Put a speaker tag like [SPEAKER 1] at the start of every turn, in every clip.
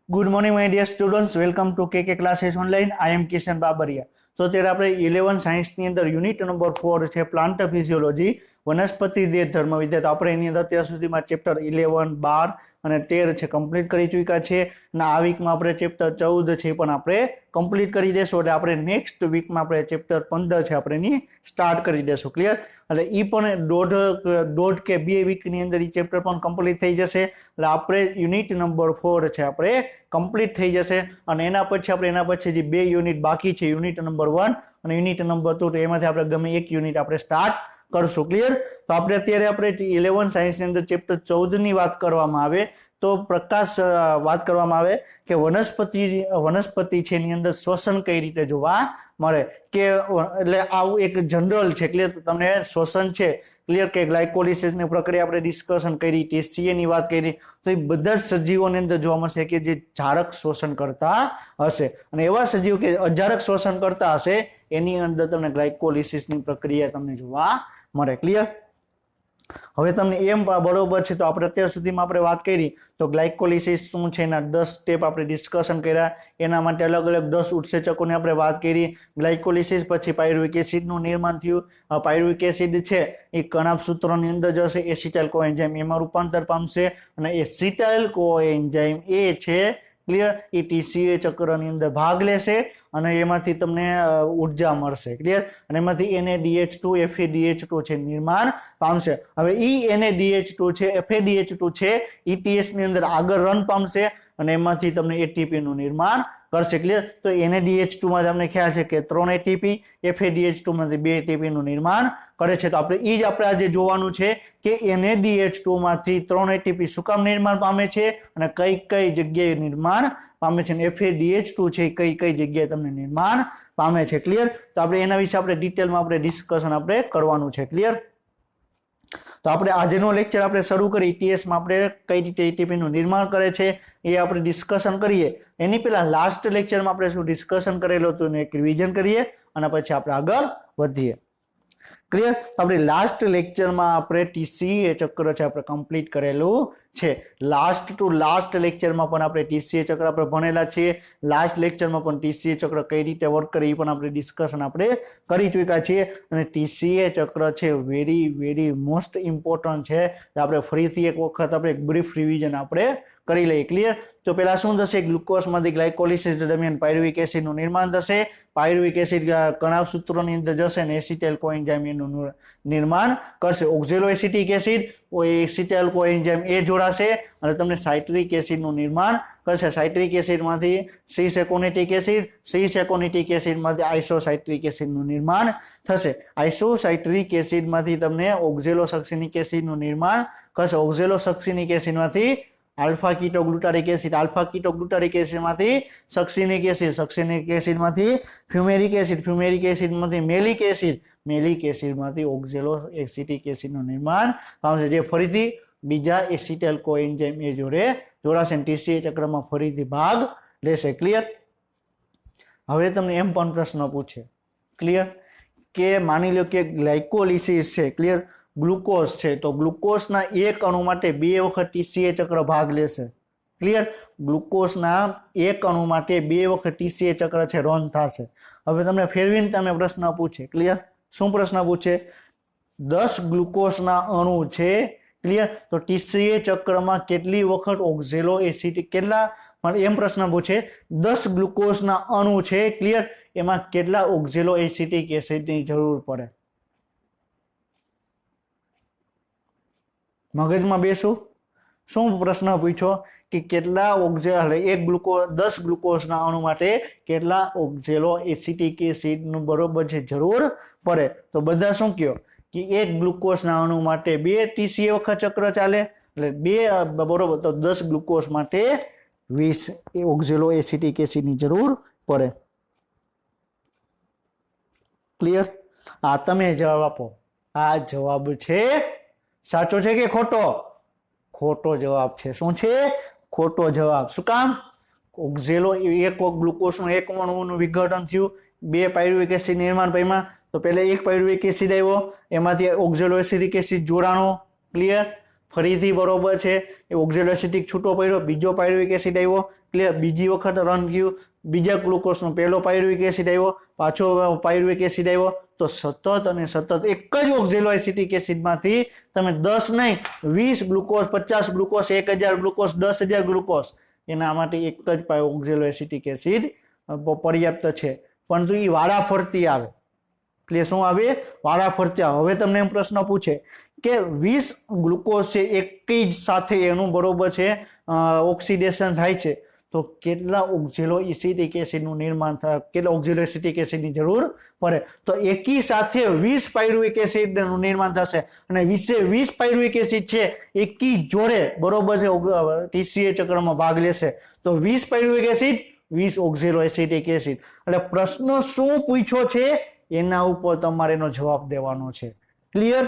[SPEAKER 1] Good morning my dear students, welcome to K classes online. I am Kishan Babariya. तो અત્યારે આપણે 11 સાયન્સની અંદર યુનિટ નંબર 4 છે પ્લાન્ટ ફિઝિયોલોજી, વનસ્પતિ દેહ ધર્મ વિદ્યા। તો આપણે એની અંદર અત્યાર સુધીમાં ચેપ્ટર 11, 12 અને 13 છે કમ્પ્લીટ કરી ચૂક્યા છે અને આ વીકમાં આપણે ચેપ્ટર 14 છે પણ આપણે કમ્પ્લીટ કરી દેશું। એટલે આપણે નેક્સ્ટ વીકમાં આપણે ચેપ્ટર 15 છે આપણે એની સ્ટાર્ટ કરી દેશું। ક્લિયર? એટલે એ પણ દોઢ કે 2 વીકની અંદર એ ચેપ્ટર પણ કમ્પ્લીટ થઈ જશે। એટલે આપણે યુનિટ નંબર 4 છે આપણે કમ્પ્લીટ થઈ જશે અને એના પછી આપણે એના પછી જે 2 યુનિટ બાકી છે, યુનિટ નંબર 1 અને યુનિટ નંબર 2, તો એમાંથી આપણે ગમે એક યુનિટ આપણે સ્ટાર્ટ કરશું। ક્લિયર? તો આપણે અત્યારે આપણે 11 સાયન્સની અંદર ચેપ્ટર 14 ની વાત કરવામાં આવે તો પ્રકાશ વાત કરવામાં આવે કે વનસ્પતિ છે એની અંદર શ્વસન કઈ રીતે જોવા મળે કે એટલે આવું એક જનરલ છે। ક્લિયર? તમને શ્વસન છે ક્લિયર કે ગ્લાયકોલિસિસની પ્રક્રિયા આપણે ડિસ્કશન કરી, ટીસીએ ની વાત કરી, તો એ બધા જ સજીવોની અંદર જોવા મળશે કે જે જારક શ્વસન કરતા હશે અને એવા સજીવો કે અજારક શ્વસન કરતા હશે એની અંદર તમને ગ્લાયકોલિસિસની પ્રક્રિયા તમને જોવા મળે। ક્લિયર? હવે તમને એમ બરોબર છે। તો આપણે અત્યાર સુધીમાં આપણે વાત કરી તો ગ્લાયકોલિસિસ શું છે એના 10 સ્ટેપ આપણે ડિસ્કશન કર્યા, એના માટે અલગ અલગ 10 ઉત્સેચકોની આપણે વાત કરી। ગ્લાયકોલિસિસ પછી પાયરુવિક એસિડનું નિર્માણ થયું। પાયરુવિક એસિડ છે એ કણાભ સૂત્રોની અંદર જશે, એસિટાઇલ કોએન્ઝાઇમ એમાં રૂપાંતર પામશે અને એસિટાઇલ કોએન્ઝાઇમ એ છે ક્લિયર એ ટીસીએ ચક્રની અંદર ભાગ લેશે અને એમાંથી તમને ઉર્જા મળશે। ક્લિયર? અને એમાંથી NADH2 FADH2 છે નિર્માણ પામશે। હવે NADH2 છે FADH2 છે ETS ની અંદર આગળ રન પામશે અને એમાંથી તમને ATP નું નિર્માણ કરશે। ક્લિયર? તો NADH2 માં તમને ખ્યાલ છે કે 3 ATP, FADH2 માંથી 2 ATP નું નિર્માણ કરે છે। તો આપણે એ જ આપણે આજે જોવાનું છે કે NADH2 માંથી 3 ATP શું કામ નિર્માણ પામે છે અને કઈ કઈ જગ્યાએ નિર્માણ પામે છે અને FADH2 છે કઈ કઈ જગ્યાએ તમને નિર્માણ પામે છે। ક્લિયર? તો આપણે એના વિશે આપણે ડિટેલમાં આપણે ડિસ્કશન આપણે કરવાનું છે। ક્લિયર? તો આપણે આજનો લેક્ચર આપણે શરૂ કરી ETS માં આપણે કઈ રીતે ATP નું નિર્માણ કરે છે એ આપણે ડિસ્કશન કરીએ। એની પહેલા લાસ્ટ લેક્ચરમાં આપણે શું ડિસ્કશન કરેલું હતું એનું એક રિવિઝન કરીએ અને પછી આપણે આગળ વધીએ। ક્લિયર? તો આપણે લાસ્ટ લેક્ચરમાં આપણે ટીસીએ ચક્ર છે આપણે કમ્પ્લીટ કરેલું છે। લાસ્ટ ટુ લાસ્ટ લેક્ચરમાં પણ આપણે ટીસીએ ચક્ર આપણે ભણેલા છીએ। લાસ્ટ લેક્ચરમાં પણ ટીસીએ ચક્ર કઈ રીતે વર્ક કરે એ પણ આપણે ડિસ્કશન આપણે કરી ચૂક્યા છીએ અને ટીસીએ ચક્ર છે વેરી મોસ્ટ ઇમ્પોર્ટન્ટ છે। આપણે ફરીથી એક વખત આપણે એક બ્રીફ રિવિઝન આપણે કરી લઈએ। ક્લિયર? તો પેલા શું થશે, ગ્લુકોઝમાંથી ગ્લાયકોલિસિસ દરમિયાન પાયરુવિક એસિડનું નિર્માણ થશે। પાયરુવિક એસિડ કણાભ સૂત્રોની અંદર જશે અને એસિટાઇલ કોએન્ઝાઇમ એનું નિર્માણ કરશે। ઓક્ઝેલો એસિટિક એસિડ એસિટાઇલ કોએન્ઝાઇમ એ જોડાશે અને તમને સાઇટ્રિક એસિડનું નિર્માણ કરશે। સાઇટ્રિક એસિડમાંથી સીસ એકોનિટિક એસિડમાંથી આઇસોસાઇટ્રિક એસિડનું નિર્માણ થશે। આઇસોસાઇટ્રિક એસિડમાંથી તમને ઓક્ઝેલો સક્સિનિક એસિડનું નિર્માણ કરશે। ઓક્ઝેલો સક્સિનિક એસિડમાંથી આલ્ફા કીટોગ્લુટારિક એસિડમાંથી સક્સિનિક એસિડમાંથી ફ્યુમેરિક એસિડમાંથી મેલિક એસિડમાંથી ઓક્ઝેલો એસિટિક એસિડનું નિર્માણ પામશે, જે ફરીથી બીજા એસિટાઇલ કોએન્ઝાઇમ એ જોડે જોડાશે ટીસીએ ચક્રમાં ફરીથી ભાગ લેશે। ક્લિયર? હવે તમને એમ પણ પ્રશ્ન પૂછે ક્લિયર કે માની લો કે ગ્લાયકોલિસિસ છે ક્લિયર ગ્લુકોઝ છે તો ગ્લુકોઝના એક અણુ માટે 2 વખત ટીસીએ ચક્ર ભાગ લેશે। ક્લિયર? ગ્લુકોઝના એક અણુ માટે 2 વખત ટીસીએ ચક્ર છે રન થશે। હવે તમને ફેરવીને તમે પ્રશ્ન પૂછે ક્લિયર શું પ્રશ્ન પૂછે, 10 ગ્લુકોઝના અણુ છે ક્લિયર તો ટીસીએ ચક્રમાં કેટલી વખત ઓક્ઝેલો એસિટિક કેટલા પણ એમ પ્રશ્ન પૂછે 10 ગ્લુકોઝના અણુ છે ક્લિયર એમાં કેટલા ઓક્ઝેલો એસિટિક એસિડની જરૂર પડે। મગજમાં બેસું શું પ્રશ્ન પૂછ્યો કે કેટલા એક 10 ગ્લુકોઝના અણુ માટે કેટલા ઓક્ઝેલો એસિટિક એસિડનું બરોબર છે જરૂર પડે। તો બધા શું કહો કે એક ગ્લુકોઝના અણુ માટે 2 ટીસીએ વખત ચક્ર ચાલે એટલે 2 બરોબર તો 10 ગ્લુકોઝ માટે 20 ઓક્ઝેલો એસિટિક એસિડની જરૂર પડે। ક્લિયર? આ તમે જવાબ આપો, આ જવાબ છે સાચો છે કે ખોટો? ખોટો જવાબ છે। શું છે? ખોટો જવાબ। શું કામ? ઓક્ઝેલો એક ગ્લુકોઝનું એક અણુનું વિઘટન થયું, 2 પાયરુવિક એસિડ નિર્માણ પામ્યા તો પહેલા એક પાયરુવિક એસિડ આવ્યો એમાંથી ઓક્ઝેલો એસિટિક એસિડ જોડાણો ક્લિયર ફરીથી બરોબર છે એ ઓક્ઝેલોએસિટિક છૂટો પડ્યો, બીજો પાયરુવિક એસિડ આવ્યો, ક્લિયર, બીજી વખત રન થયું, બીજા ગ્લુકોઝનો પહેલો પાયરુવિક એસિડ આવ્યો, પાછો પાયરુવિક એસિડ આવ્યો, તો સતત અને સતત એક જ ઓક્ઝેલોએસિટિક એસિડમાંથી તમે 10 નહીં 20 ગ્લુકોઝ, 50 ગ્લુકોઝ, 1000 ગ્લુકોઝ, 10,000 ગ્લુકોઝ, એના માટે એક જ ઓક્ઝેલોએસિટિક એસિડ પર્યાપ્ત છે, પરંતુ એ વારા ફરતી આવે, એટલે શું આવે? વારા ફરતી આવે. હવે તમને એમ પ્રશ્ન પૂછે કે 20 ગ્લુકોઝ છે એક જ સાથે એનું બરોબર છે ઓક્સિડેશન થાય છે, તો કેટલા ઓક્ઝેલોએસિટિક એસિડનું નિર્માણ થાય, કેટલા ઓક્ઝેલોએસિટિક એસિડની જરૂર પડે? તો એકી સાથે 20 પાયરુવિક એસિડનું નિર્માણ થશે, અને 20 પાયરુવિક એસિડ છે એકી જોડે બરોબર છે ટીસીએ ચક્રમાં ભાગ લેશે, તો 20 પાયરુવિક એસિડ 20 ઓક્ઝેલોએસિટિક એસિડ. એટલે પ્રશ્ન શું પૂછ્યો છે એના ઉપર તમારે એનો જવાબ દેવાનો છે. ક્લિયર?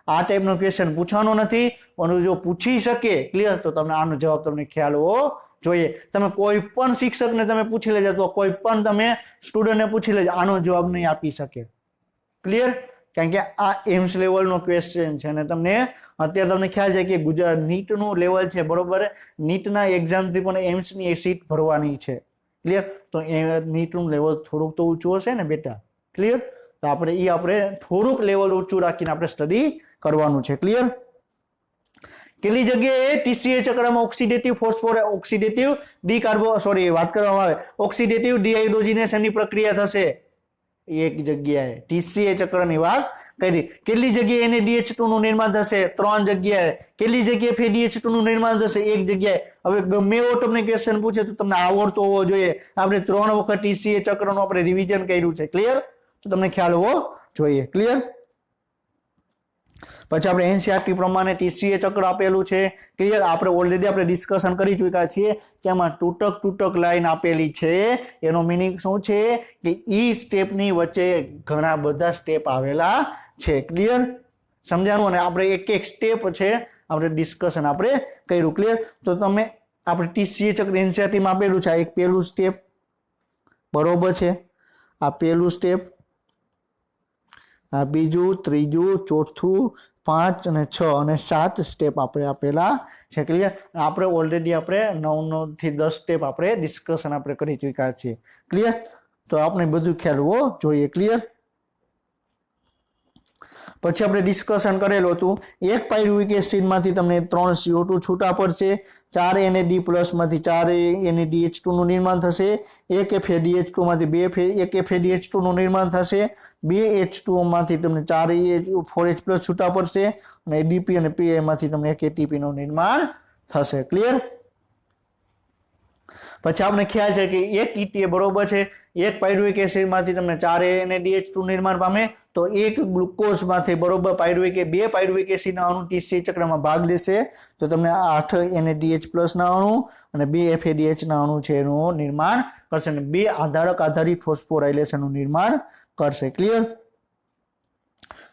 [SPEAKER 1] આ ટાઈપનો ક્વેશ્ચન પૂછવાનો નથી, અને જો પૂછી શકે ક્લિયર તો તમને આનો જવાબ તમને ખ્યાલ હોવો જોઈએ. તમે કોઈ પણ શિક્ષકને તમે પૂછી લેજો, તો કોઈ પણ તમે સ્ટુડન્ટને પૂછી લેજો, આનો જવાબ નહીં આપી શકે. ક્લિયર? કારણ કે આ એમ્સ લેવલનો ક્વેશ્ચન છે, અને તમને અત્યારે તમને ખ્યાલ છે કે ગુજરાત નીટનું લેવલ છે બરોબર, નીટના એક્ઝામથી પણ એમ્સની સીટ ભરવાની છે. ક્લિયર? તો એ નીટનું લેવલ થોડુંક તો ઊંચું હશે ને બેટા. ક્લિયર? તો આપણે થોડુંક લેવલ ઊંચું રાખીને આપણે સ્ટડી કરવાનું છે. ક્લિયર? કેટલી જગ્યાએ ટીસીએ ચક્રમાં ઓક્સિડેટિવ વાત કરવામાં આવે ઓક્સિડેટિવ ડિહાઇડ્રોજિનેશનની પ્રક્રિયા થશે? એક જગ્યાએ ટીસીએ ચક્રની વાત કરી. કેટલી જગ્યાએ NaDH2 નું નિર્માણ થશે? 3 જગ્યાએ. કેટલી જગ્યાએ FeDH2 નું નિર્માણ થશે? એક જગ્યાએ. હવે ગમે એવો તમને ક્વેશ્ચન પૂછે તો તમને આવડતો હોવો જોઈએ. આપણે 3 વખત ટીસીએ ચક્રનું આપણે રિવિઝન કર્યું છે. ક્લિયર? તો તમને ખ્યાલ હોવો જોઈએ. ક્લિયર? પછી આપણે એનસીઆરટી પ્રમાણે ટીસીએ ચક્ર આપેલું છે. ક્લિયર? આપણે ઓલરેડી આપણે ડિસ્કશન કરી ચૂક્યા છીએ કે આમાં તૂટક લાઈન આપેલી છે. એનો મિનિંગ શું છે કે ઈ સ્ટેપની વચ્ચે ઘણા બધા સ્ટેપ આવેલા છે. ક્લિયર? સમજાણું? અને આપણે એક એક સ્ટેપ છે આપણે ડિસ્કશન આપણે કર્યું. ક્લિયર? તો તમે આપણે ટીસીએ ચક્ર એનસીઆરટીમાં આપેલું છે. આ એક પહેલું સ્ટેપ બરોબર છે, આ પહેલું સ્ટેપ, આ બીજું, ત્રીજું, ચોથું, 5 અને 6 અને 7 સ્ટેપ આપણે આપેલા છે. ક્લિયર? આપણે ઓલરેડી આપણે 9 થી 10 સ્ટેપ આપણે ડિસ્કશન આપણે કરી ચૂક્યા છીએ. ક્લિયર? તો આપણે બધું ખ્યાલ હોવો જોઈએ. ક્લિયર? પછી આપણે ડિસ્કશન કરેલું હતું એક પાયરુવિક એસિડમાંથી તમને 3 CO2 છૂટા પડશે, 4 NAD+ માંથી 4 NADH2 નું નિર્માણ થશે, એક FeDH2 માંથી 1 FeDH2 નું નિર્માણ થશે, 2 H2O માંથી તમને 4 4H+ છૂટા પડશે, અને ADP અને PI માંથી તમને 1 ATP નું નિર્માણ થશે. ક્લિયર? પછી આપણે ખ્યાલ છે કે એક ETA બરોબર છે, એક પાયરુવિક એસિડમાંથી તમને 4 NADH2 નિર્માણ પામે, તો એક ગ્લુકોઝમાંથી બરોબર બે પાયરુવિક એસિડના અણુ ટીસીએ ચક્રમાં ભાગ લેશે, તો તમને 8 NADH+ ના અણુ અને 2 FADH ના અણુ છે એનું નિર્માણ કરશે, અને 2 આધારિત ફોસ્ફોરાયલેશનનું નિર્માણ કરશે. ક્લિયર?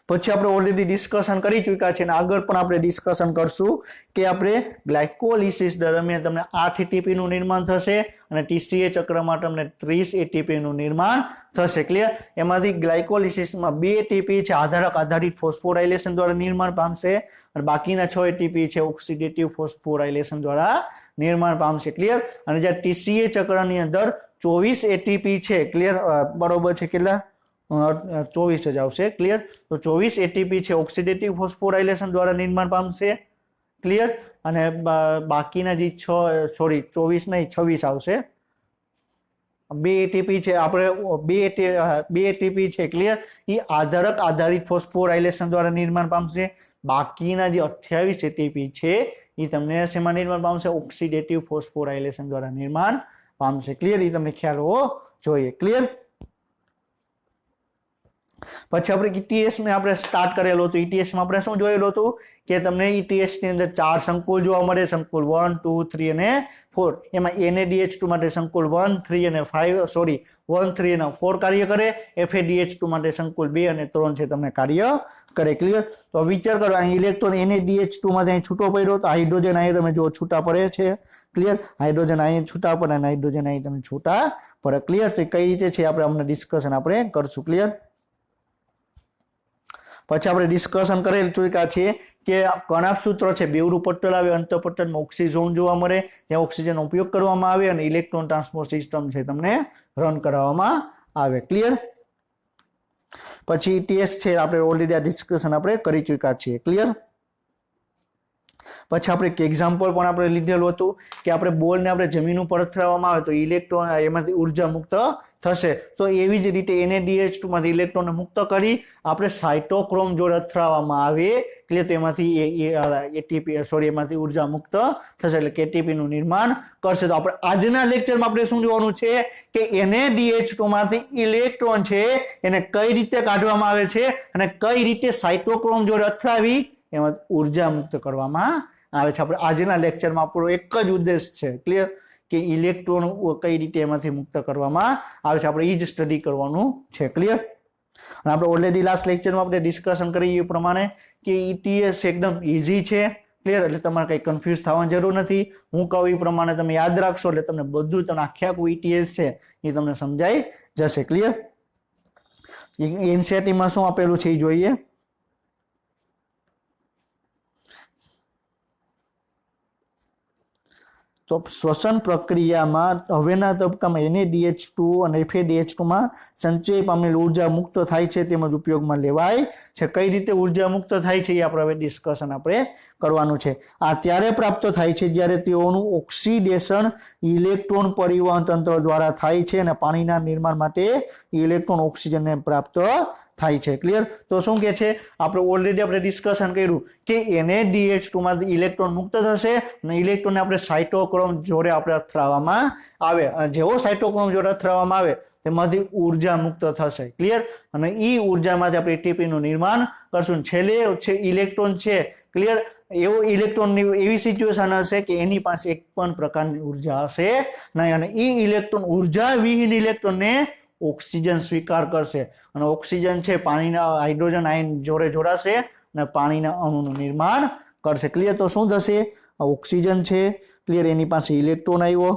[SPEAKER 1] પછી આપણે ઓલરેડી ડિસ્કશન કરી ચૂક્યા છે, અને આગળ પણ આપણે ડિસ્કશન કરશું કે આપણે ગ્લાયકોલિસિસ દરમિયાન તમને 8 ATP નું નિર્માણ થશે, અને ટીસીએ ચક્રમાં તમને 30 ATP નું નિર્માણ થશે. ક્લિયર? એમાંથી ગ્લાયકોલિસિસમાં 2 ATP છે આધારિત ફોસ્ફોરાયલેશન દ્વારા નિર્માણ પામશે, અને બાકીના 6 ATP છે ઓક્સિડેટિવ ફોસ્ફોરાયલેશન દ્વારા નિર્માણ પામશે. ક્લિયર? અને જ્યાં ટીસીએ ચક્રની અંદર 24 ATP છે. ક્લિયર? બરોબર છે, કેટલા? 24 જ આવશે. ક્લિયર? તો 24 ATP છે ઓક્સિડેટિવ ફોસ્ફોરાયલેશન દ્વારા નિર્માણ પામશે. ક્લિયર? અને બાકીના જે 24 નહીં 26 આવશે. 2 ATP છે આપણે 2 ATP છે. ક્લિયર? એ આધારિત ફોસ્ફોરાયલેશન દ્વારા નિર્માણ પામશે. બાકીના જે 28 ATP છે એ તમને શેમાં નિર્માણ પામશે? ઓક્સિડેટિવ ફોસ્ફોરાયલેશન દ્વારા નિર્માણ પામશે. ક્લિયર? એ તમને ખ્યાલ હોવો જોઈએ. ક્લિયર? પછી આપણે ETS ને આપણે સ્ટાર્ટ કરેલો હતો. ETS માં આપણે શું જોયેલું હતું કે તમને ETS ની અંદર 4 સંકુલ જોવા મળે, સંકુલ 1, 2, 3 અને 4. એમાં NaDH2 માટે સંકુલ 1, 3 અને 1, 3 અને 4 કાર્ય કરે, FADH2 માટે સંકુલ 2 અને 3 છે તમને કાર્ય કરે. ક્લિયર? તો વિચાર કરો, અહીં ઇલેક્ટ્રોન NaDH2 માંથી અહીં છૂટો પડ્યો, તો હાઇડ્રોજન અહીં તમે જો છૂટા પડે છે. ક્લિયર? હાઇડ્રોજન અહીં છૂટા પડે અને હાઇડ્રોજન અહીં તમે છૂટા પડે. ક્લિયર? તો કઈ રીતે છે આપણે અમને ડિસ્કશન આપણે કરશું. ક્લિયર? પછી આપણે ડિસ્કશન કરેલ ચૂક્યા છીએ કે કણાપ સૂત્રો છે બેવડું પટલ આવે, અંતઃપટલમાં ઓક્સિઝોન જોવા મળે, ત્યાં ઓક્સિજનનો ઉપયોગ કરવામાં આવે અને ઇલેક્ટ્રોન ટ્રાન્સપોર્ટ સિસ્ટમ છે તમને રન કરાવવામાં આવે. ક્લિયર. પછી ટેસ્ટ છે આપણે ઓલરેડી આ ડિસ્કશન આપણે કરી ચૂક્યા છીએ. ક્લિયર. પછી આપણે એક એક્ઝામ્પલ પણ આપણે લીધેલું હતું કે આપણે બોલને આપણે જમીન ઉપર અથડાવવામાં આવે તો ઇલેક્ટ્રોન એમાંથી ઉર્જા મુક્ત થશે. તો એવી જ રીતે NaDH2 માંથી ઇલેક્ટ્રોનને મુક્ત કરી આપણે સાયટોક્રોમ જોડે અથડાવવામાં આવે એટલે તેમાંથી એમાંથી ઉર્જા મુક્ત થશે એટલે ATP નું નિર્માણ કરશે. તો આપણે આજના લેક્ચરમાં આપણે શું જોવાનું છે કે NaDH2 માંથી ઇલેક્ટ્રોન છે એને કઈ રીતે કાઢવામાં આવે છે અને કઈ રીતે સાયટોક્રોમ જોડે અથડાવી એમાં ઉર્જા મુક્ત કરવામાં આવે છે. આપણે આજના લેક્ચરમાં આપણો એક જ ઉદ્દેશ છે. ક્લિયર. કે ઇલેક્ટ્રોન કઈ રીતે એમાંથી મુક્ત કરવામાં આવે છે આપણે એ જ સ્ટડી કરવાનું છે. ક્લિયર. અને આપણે ઓલરેડી લાસ્ટ લેક્ચરમાં આપણે ડિસ્કશન કરી એ પ્રમાણે કે ETS એકદમ ઇઝી છે. ક્લિયર. એટલે તમારે કંઈ કન્ફ્યુઝ થવાની જરૂર નથી. હું કહું એ પ્રમાણે તમે યાદ રાખશો એટલે તમને બધું તમને આખું ETS છે એ તમને સમજાઈ જશે. ક્લિયર. NCERT-માં શું આપેલું છે એ જોઈએ. તો શ્વસન પ્રક્રિયામાં હવેના તબક્કામાં NaDH2 અને FADH2 માં સંચય પામેલ ઉર્જા મુક્ત થાય છે તેમજ ઉપયોગમાં લેવાય છે. કઈ રીતે ઉર્જા મુક્ત થાય છે એ આપણે હવે ડિસ્કશન આપણે કરવાનું છે. આ ત્યારે પ્રાપ્ત થાય છે જ્યારે તેઓનું ઓક્સિડેશન ઇલેક્ટ્રોન પરિવહન તંત્ર દ્વારા થાય છે અને પાણીના નિર્માણ માટે ઇલેક્ટ્રોન ઓક્સિજનને પ્રાપ્ત થાય છે. ક્લિયર. તો શું કે છે આપણે ઓલરેડી આપણે ડિસ્કશન કર્યું કે NaDH2 માંથી ઇલેક્ટ્રોન મુક્ત થશે અને ઇલેક્ટ્રોનને આપણે સાયટોક્રોમ જોડે આપણે અથડાવવામાં આવે અને જેવો સાયટોક્રોમ જોડે અથડાવવામાં આવે તેમાંથી ઉર્જા મુક્ત થશે. ક્લિયર. અને એ ઉર્જામાંથી આપણે ATP નું નિર્માણ કરશું. છેલ્લે છે ઇલેક્ટ્રોન છે. ક્લિયર. એવો ઇલેક્ટ્રોનની એવી સિચ્યુએશન હશે કે એની પાસે એક પણ પ્રકારની ઉર્જા હશે નહીં અને એ ઇલેક્ટ્રોન ઉર્જા વિહીન ઇલેક્ટ્રોનને ઓક્સિજન સ્વીકાર કરશે અને ઓક્સિજન છે પાણીના હાઇડ્રોજન આયન જોડે જોડાશે અને પાણીના અણુનું નિર્માણ કરશે. ક્લિયર. તો શું થશે ઓક્સિજન છે. ક્લિયર. એની પાસે ઇલેક્ટ્રોન આવ્યો.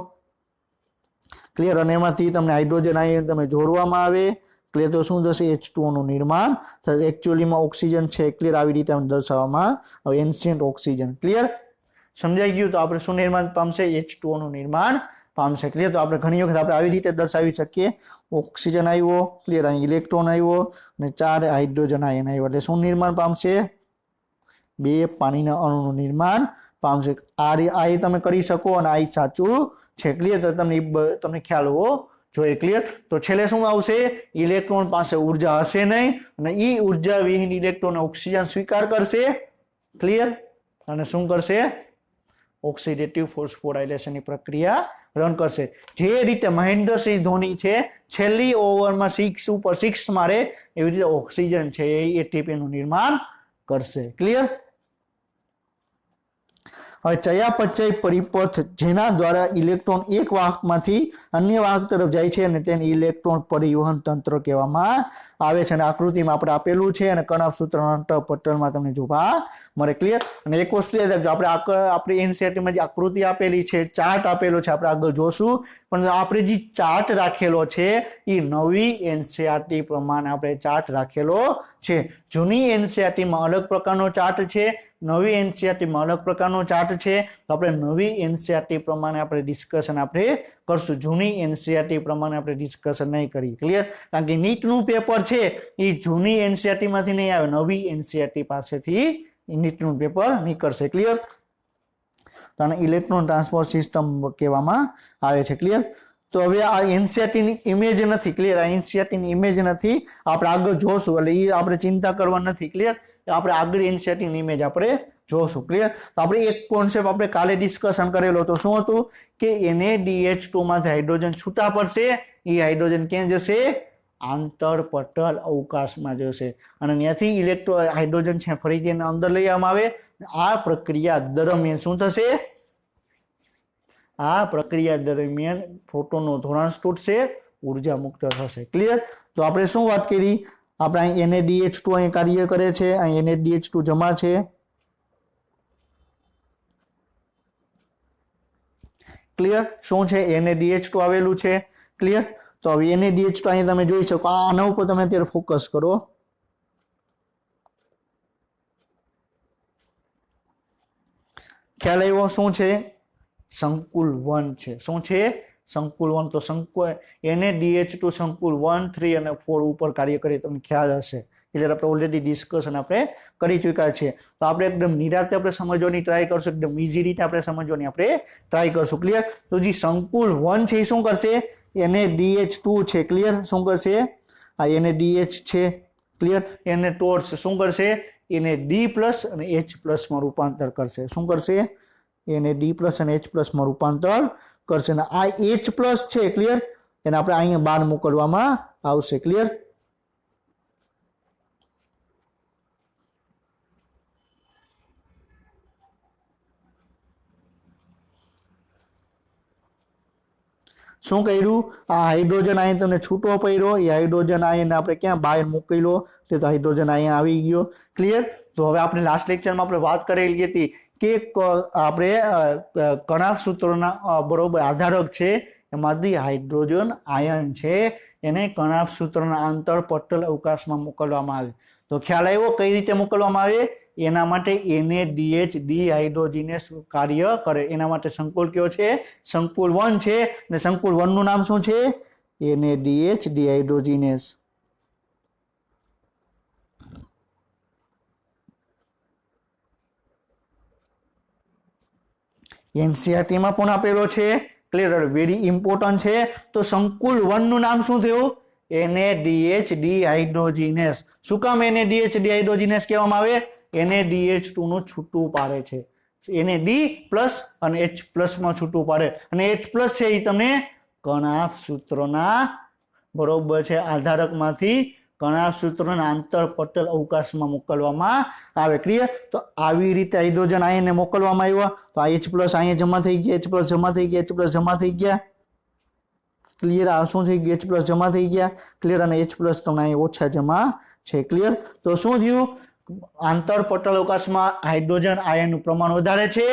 [SPEAKER 1] ક્લિયર. અને એમાંથી તમને હાઇડ્રોજન આયન તમે જોડવામાં આવે. ક્લિયર. તો શું થશે H2O નું નિર્માણ થશે. એકચ્યુઅલીમાં ઓક્સિજન છે. ક્લિયર. આવી રીતે દર્શાવવામાં આવે એન્શિયન્ટ ઓક્સિજન. ક્લિયર. સમજાઈ ગયું. તો આપણે શું નિર્માણ પામશે H2O નું નિર્માણ પામશે. ક્લિયર. તો આપણે ઘણી વખત આપણે આવી રીતે દર્શાવી શકીએ ઓક્સિજન આવ્યો. ક્લિયર. અહીં ઇલેક્ટ્રોન આવ્યો અને 4 હાઇડ્રોજન આયન આવ્યો એટલે શું નિર્માણ પામશે 2 પાણીના અણુનું નિર્માણ પામશે. આ તમે કરી શકો અને આ સાચું છે. ક્લિયર. તો તમને ખ્યાલ હોવો જોઈએ. ક્લિયર. તો છેલ્લે શું આવશે ઇલેક્ટ્રોન પાસે ઉર્જા હશે નહીં અને એ ઉર્જા વિહીન ઇલેક્ટ્રોન ઓક્સિજન સ્વીકાર કરશે. ક્લિયર. અને શું કરશે ઓક્સિડેટિવ ફોસ્ફોરાયલેશનની પ્રક્રિયા રન કરશે. જે રીતે મહેન્દ્રસિંહ ધોની છે છેલ્લી ઓવરમાં 6 ઉપર 6 મારે એવી રીતે ઓક્સિજન છે એ ATP નું નિર્માણ કરશે. ક્લિયર. હવે ચયાપચય પરિપથ જેના દ્વારા ઇલેક્ટ્રોન એક વાહકમાંથી અન્ય વાહક તરફ જાય છે અને તેને ઇલેક્ટ્રોન પરિવહન તંત્ર કહેવામાં આવે છે. અને આકૃતિમાં આપણે આપેલું છે અને કણાપ સૂત્રના અંતઃપટલમાં તમને જોવા મળે. ક્લિયર. અને એક વસ્તુ યાદ રાખજો આપણે NCERT-માં જે આકૃતિ આપેલી છે ચાર્ટ આપેલો છે આપણે આગળ જોશું પણ આપણે જે ચાર્ટ રાખેલો છે એ નવી NCERT પ્રમાણે આપણે ચાર્ટ રાખેલો છે. જૂની NCERT-માં અલગ પ્રકારનો ચાર્ટ છે, નવી NCERT-માં અલગ પ્રકારનો ચાર્ટ છે. તો આપણે નવી NCERT પ્રમાણે આપણે ડિસ્કશન આપણે કરશું. જૂની NCERT પ્રમાણે આપણે ડિસ્કશન નહીં કરીએ. ક્લિયર. કારણ કે નીટનું પેપર છે એ જૂની NCERT-માંથી નહીં આવે, નવી NCERT પાસેથી નીટનું પેપર નીકળશે. ક્લિયર. તો આને ઇલેક્ટ્રોન ટ્રાન્સપોર્ટ સિસ્ટમ કહેવામાં આવે છે. ક્લિયર. તો હવે આ NCERT-ની ઇમેજ નથી. ક્લિયર. આ NCERT-ની ઇમેજ નથી, આપણે આગળ જોશું એટલે એ આપણે ચિંતા કરવાની નથી. ક્લિયર. આપણે આગળ NCERT-ની ઇમેજ આપણે જોશું. ક્લિયર. તો આપણે એક કોન્સેપ્ટ આપણે કાલે ડિસ્કશન કરેલો તો શું હતું કે NaDH2 માંથી હાઇડ્રોજન છૂટા પડશે. એ હાઇડ્રોજન ક્યાં જશે આંતરપટલ અવકાશમાં જશે અને ત્યાંથી હાઇડ્રોજન છે ફરીથી એને અંદર લઈ આવવામાં આવે. આ પ્રક્રિયા દરમિયાન શું થશે આ પ્રક્રિયા દરમિયાન ફોટોનનું ધોળાંશ તૂટશે, ઉર્જા મુક્ત થશે. ક્લિયર. તો આપણે શું વાત કરી આપણે અહીં NaDH2 અહીં કાર્ય કરે છે, અહીં NaDH2 જમા છે. ક્લિયર. શું છે NaDH2 આવેલું છે. ક્લિયર. તો હવે NaDH2 અહીં તમે જોઈ શકો આના ઉપર તમે અત્યારે ફોકસ કરો. ખ્યાલ આવ્યો શું છે સંકુલ 1 છે શું છે સંકુલ 1 તો NaDH2 સંકુલ 1 3 અને 4 ઉપર કાર્ય કરે તમને ખ્યાલ હશે એટલે આપણે ઓલરેડી ડિસ્કશન આપણે કરી ચૂક્યા છે તો આપણે એકદમ નિરાતે આપણે સમજવાની ટ્રાય કરશું એકદમ ઈઝી રીતે આપણે સમજવાની આપણે ટ્રાય કરશું ક્લિયર તો જે સંકુલ 1 છે એ શું કરશે NaDH2 છે ક્લિયર શું કરશે આ NaDH છે ક્લિયર એને તોડશે શું કરશે એને D+ અને H+ માં રૂપાંતર કરશે શું કરશે એને D+ અને H+ માં રૂપાંતર કરશે અને આ H+ છે ક્લિયર એને આપણે અહીંયા બહાર મોકલવામાં આવશે ક્લિયર શું કર્યું આ હાઇડ્રોજન આયન તમને છૂટો પડ્યો એ હાઇડ્રોજન આયન આપણે ક્યાં બહાર મોકલ્યો તો હાઇડ્રોજન આયન આવી ગયો ક્લિયર તો હવે આપણે લાસ્ટ લેક્ચરમાં આપણે વાત કરેલી હતી કે આપણે કણાક સૂત્રોના બરોબર આધારક છે એમાંથી હાઇડ્રોજન આયન છે એને કણાક સૂત્રના આંતર પટલ અવકાશમાં મોકલવામાં આવે તો ખ્યાલ આવ્યો કઈ રીતે મોકલવામાં આવે એના માટે NaDH ડિહાઇડ્રોજિનેસ કાર્ય કરે એના માટે સંકુલ કયો છે સંકુલ 1 છે અને સંકુલ 1 નું નામ શું છે NaDH ડિહાઇડ્રોજિનેસ NCERT માં પણ આપેલો છે ક્લિયર વેરી ઇમ્પોર્ટન્ટ છે તો સંકુલ 1 નું નામ શું થયું NaDH ડિહાઇડ્રોજિનેસ શું કામ NaDH ડિહાઇડ્રોજિનેસ કહેવામાં આવે NaDH2 નું છૂટું પાડે છે NaD+ અને H+ માં છૂટું પાડે અને H+ છે એ તમને કણાક સૂત્રના બરોબર છે આધારકમાંથી કણાક સૂત્રના આંતરપટલ અવકાશમાં મોકલવામાં આવે ક્લિયર તો આવી રીતે હાઇડ્રોજન આયનને મોકલવામાં આવ્યા તો આ H+ અહીંયા જમા થઈ ગયા H+ જમા થઈ ગયા H+ જમા થઈ ગયા ક્લિયર આ શું થઈ ગયું H+ જમા થઈ ગયા ક્લિયર અને H+ તમને અહીં ઓછા જમા છે ક્લિયર તો શું થયું આંતરપટલ અવકાશમાં હાઇડ્રોજન આયનનું પ્રમાણ વધારે છે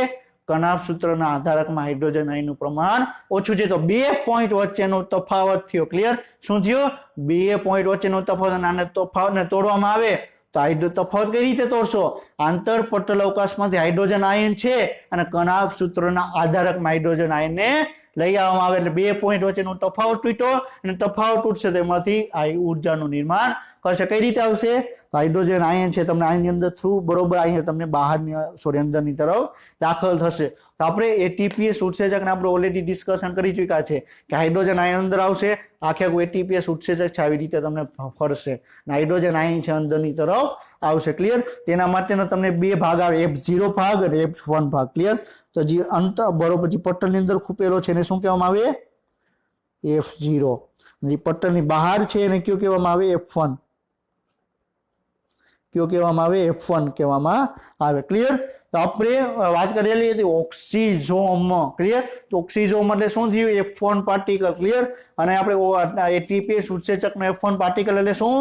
[SPEAKER 1] કણાક સૂત્રના આધારકમાં હાઇડ્રોજન આયનનું પ્રમાણ ઓછું છે તો બે પોઈન્ટ વચ્ચેનો તફાવત થયો ક્લિયર શું થયો બે પોઈન્ટ વચ્ચેનો તફાવત અને આને તફાવતને તોડવામાં આવે તો તફાવત કઈ રીતે તોડશો આંતરપટલ અવકાશમાંથી હાઇડ્રોજન આયન છે અને કણાક સૂત્રના આધારકમાં હાઇડ્રોજન આયનને લઈ આવવામાં આવે એટલે બે પોઈન્ટ વચ્ચેનો તફાવત તૂટ્યો અને તફાવત તૂટશે તેમાંથી આ ઉર્જાનું નિર્માણ કરશે કઈ રીતે આવશે હાઇડ્રોજન આયન છે તમને આની અંદર થ્રુ બરોબર અહીંયા તમને બહારની અંદરની તરફ દાખલ થશે તો આપણે ATPase ઉત્સેચકને આપણે ઓલરેડી ડિસ્કશન કરી ચૂક્યા છે કે હાઇડ્રોજન આયન અંદર આવશે આખે આખું ATPase ઉત્સેચક છે આવી રીતે તમને ફરશે અને હાઇડ્રોજન આયન છે અંદરની તરફ આવશે ક્લિયર તેના માટેનો તમને બે ભાગ આવે F0 ભાગ અને F1 ભાગ ક્લિયર તો જે અંતર બરોબર જે પટલની અંદર ખૂપેલો છે એને શું કહેવામાં આવે F0 જે પટલની બહાર છે એને કયો કહેવામાં આવે F1 કયો કહેવામાં આવે F1 કહેવામાં આવે ક્લિયર તો આપણે વાત કરેલી હતી ઓક્સિઝોમ ક્લિયર તો ઓક્સિઝોમ એટલે શું થયું F1 પાર્ટિકલ ક્લિયર અને આપણે ATPase ઉત્સેચકનો F1 પાર્ટિકલ એટલે શું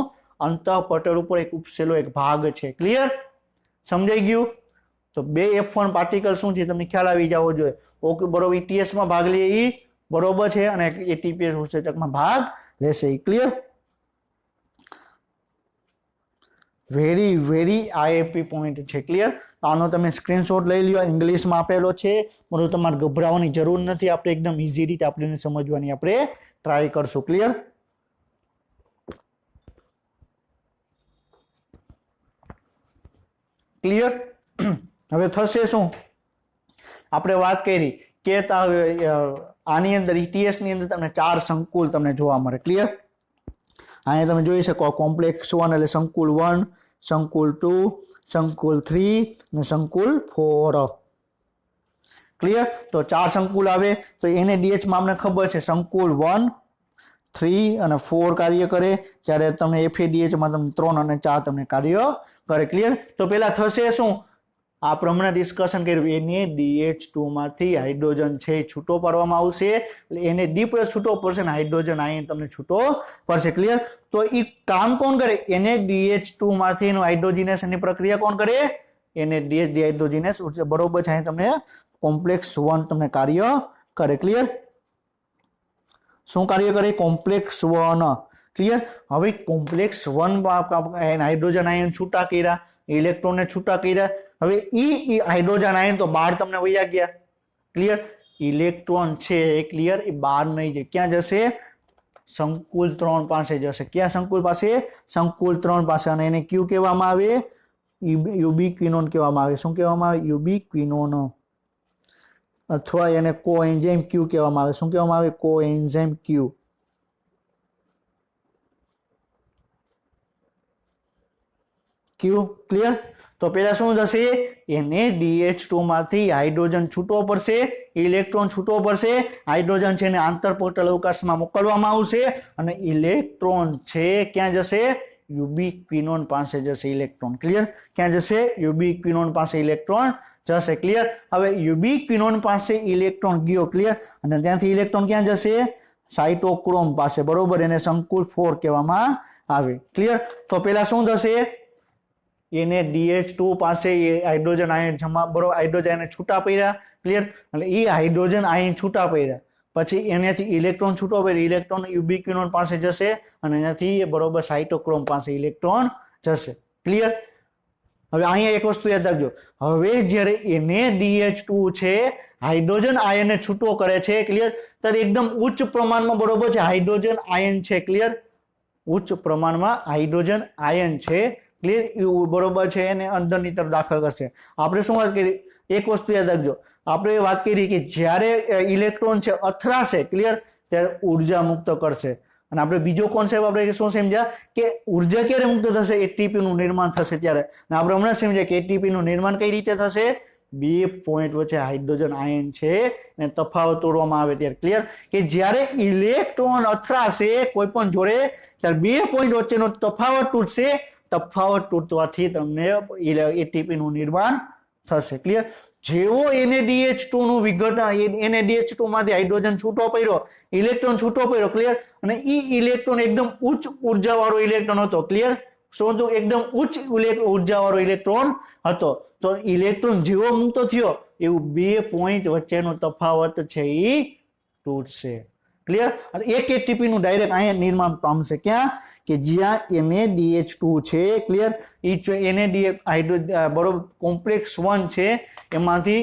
[SPEAKER 1] અંતઃપટલ ઉપર એક ઉપસેલો એક ભાગ છે ક્લિયર સમજાઈ ગયું તો બે F1 પાર્ટિકલ શું છે તમને ખ્યાલ આવી જવો જોઈએ બરોબર ETS માં ભાગ લે એ બરોબર છે અને ATPase ઉત્સેચકમાં ભાગ લેશે એ clear very very IIP point છે ક્લિયર આનો તમે સ્ક્રીનશોટ લઈ લ્યો ઇંગ્લિશમાં આપેલો છે બરોબર તમારે ગભરાવાની જરૂર નથી આપણે એકદમ ઈઝી રીતે આપણે સમજવાની આપણે ટ્રાય કરશું ક્લિયર ક્લિયર હવે થશે શું આપણે વાત કરી કે આની અંદર ETS ની અંદર તમને 4 સંકુલ તમને જોવા મળે ક્લિયર અહીંયા તમે જોઈ શકો કોમ્પ્લેક્સ 1 એટલે સંકુલ 1 સંકુલ 2 સંકુલ 3 અને સંકુલ 4 ક્લિયર તો 4 સંકુલ આવે તો NaDH માં આપણે ખબર છે સંકુલ 1 3 અને 4 કાર્ય કરે જ્યારે તમને FADH માં તમને 3 અને 4 તમને કાર્ય કરે ક્લિયર તો પહેલા થશે શું આપણે હમણાં ડિસ્કશન કર્યું NaDH2 માંથી હાઇડ્રોજન છે છૂટો પાડવામાં આવશે એટલે NaD+ છૂટો પડશે ને હાઇડ્રોજન આયન તમને છૂટો પડશે ક્લિયર તો એ કામ કોણ કરે NaDH2 માંથી એનું હાઇડ્રોજિનેશનની પ્રક્રિયા કોણ કરે NaDH ડિહાઇડ્રોજિનેસ બરોબર છે અહીં તમને કોમ્પ્લેક્સ 1 તમને કાર્ય કરે ક્લિયર શું કાર્ય કરે કોમ્પ્લેક્સ 1 ક્લિયર હવે કોમ્પ્લેક્સ 1 હાઇડ્રોજન આયન છૂટા કર્યા इलेक्ट्रॉन ने छूटा कर्या। हवे ई हाइड्रोजन आयन तो बहार तमने वया गया। क्लियर? इलेक्ट्रॉन छे क्लियर ए बहार नहीं जाए, क्या जशे? संकुल 3 पासे जशे। क्या संकुल पासे? संकुल 3 पासे। अने एने क्यू कहेवामां आवे? युबिक्विनोन कहेवामां आवे। शुं कहेवामां आवे? युबिक्विनोन। अथवा एने कोएंजाइम क्यू कहेवामां आवे। शुं कहेवामां आवे? Coenzyme Q. Q clear? तो पहला शुं थशे? NaDH2 मांथी हाइड्रोजन छूटવો પડશે, इलेक्ट्रॉन छूटવો પડશે। हाइड्रोजन छे ने आंतरपोर्टल अवकाशमां मोकलवामां आवशे અને इलेक्ट्रॉन छे क्यां जशे? युबिक्विनोन पासे जशे इलेक्ट्रॉन। क्लियर? क्यां जशे? युबिक्विनोन पासे इलेक्ट्रॉन जशे। क्लियर? हवे युबिक्विनोन पासे इलेक्ट्रॉन गयो। क्लियर? અને ત્યાંથી इलेक्ट्रॉन ક્યાં જશે? સાઇટોક્રોમ પાસે। બરોબર, એને સંકુલ 4 કહેવામાં આવે। ક્લિयर? તો પહેલા શું થશે? NaDH2 પાસે हाइड्रोजन आयन जमा, बरोबर, हाइड्रोजन आयन छूटा पड्या। क्लियर? એટલે એ हाइड्रोजन आयन छूटा पड्या પછી એનાથી ઇલેક્ટ્રોન છૂટો પડે, ઇલેક્ટ્રોન યુબિક્વિનોન પાસે જશે અને એનાથી બરોબર સાઇટોક્રોમ પાસે ઇલેક્ટ્રોન જશે। ક્લિયર? હવે અહીંયા એક વસ્તુ યાદ રાખજો, હવે જ્યારે NaDH2 છે હાઇડ્રોજન આયનને છૂટો કરે છે, ક્લિયર, ત્યારે એકદમ ઉચ્ચ પ્રમાણમાં બરોબર છે હાઇડ્રોજન આયન છે। ક્લિયર? ઉચ્ચ પ્રમાણમાં હાઇડ્રોજન આયન છે। ક્લિયર? એ બરોબર છે, એને અંદરની તરફ દાખલ કરશે। આપણે શું વાત કરી? એક વસ્તુ યાદ રાખજો, આપણે વાત કરી કે જ્યારે ઇલેક્ટ્રોન છે અથડાશે, ક્લિયર, ત્યારે ઉર્જા મુક્ત કરશે। અને આપણે બીજો કોન્સેપ્ટ આપણે શું સમજ્યા કે ઉર્જા ક્યારે મુક્ત થશે? એટીપી નું નિર્માણ થશે ત્યારે। અને આપણે હમણાં સમજ્યા કે એટીપી નું નિર્માણ કઈ રીતે થશે? બે પોઈન્ટ વચ્ચે હાઇડ્રોજન આયન છે અને તફાવત તોડવામાં આવે ત્યારે। ક્લિયર? કે જ્યારે ઇલેક્ટ્રોન અથડાશે કોઈ પણ જોડે ત્યારે બે પોઈન્ટ વચ્ચેનો તફાવત તૂટશે, તફાવત તૂટવાથી તમને એટીપી નું નિર્માણ થશે। ક્લિયર? જેવો NaDH2 નું વિઘટન, NaDH2 માંથી હાઇડ્રોજન છૂટો પડ્યો, ઇલેક્ટ્રોન છૂટો પડ્યો, ક્લિયર, અને ઈ ઇલેક્ટ્રોન એકદમ ઉચ્ચ ઉર્જા વાળો ઇલેક્ટ્રોન હતો। ક્લિયર? શું હતું? એકદમ ઉચ્ચ ઉર્જા વાળો ઇલેક્ટ્રોન હતો। તો ઇલેક્ટ્રોન જેવો મુક્ત થયો એવું બે પોઈન્ટ વચ્ચેનો તફાવત છે એ તૂટશે। ક્લિયર? અને એક એટીપી નું ડાયરેક્ટ અહીંયા નિર્માણ પામશે। ક્યાં? કે જ્યાં NaDH2 છે, ક્લિયર, એ NaDH બરોબર કોમ્પ્લેક્સ 1 છે એમાંથી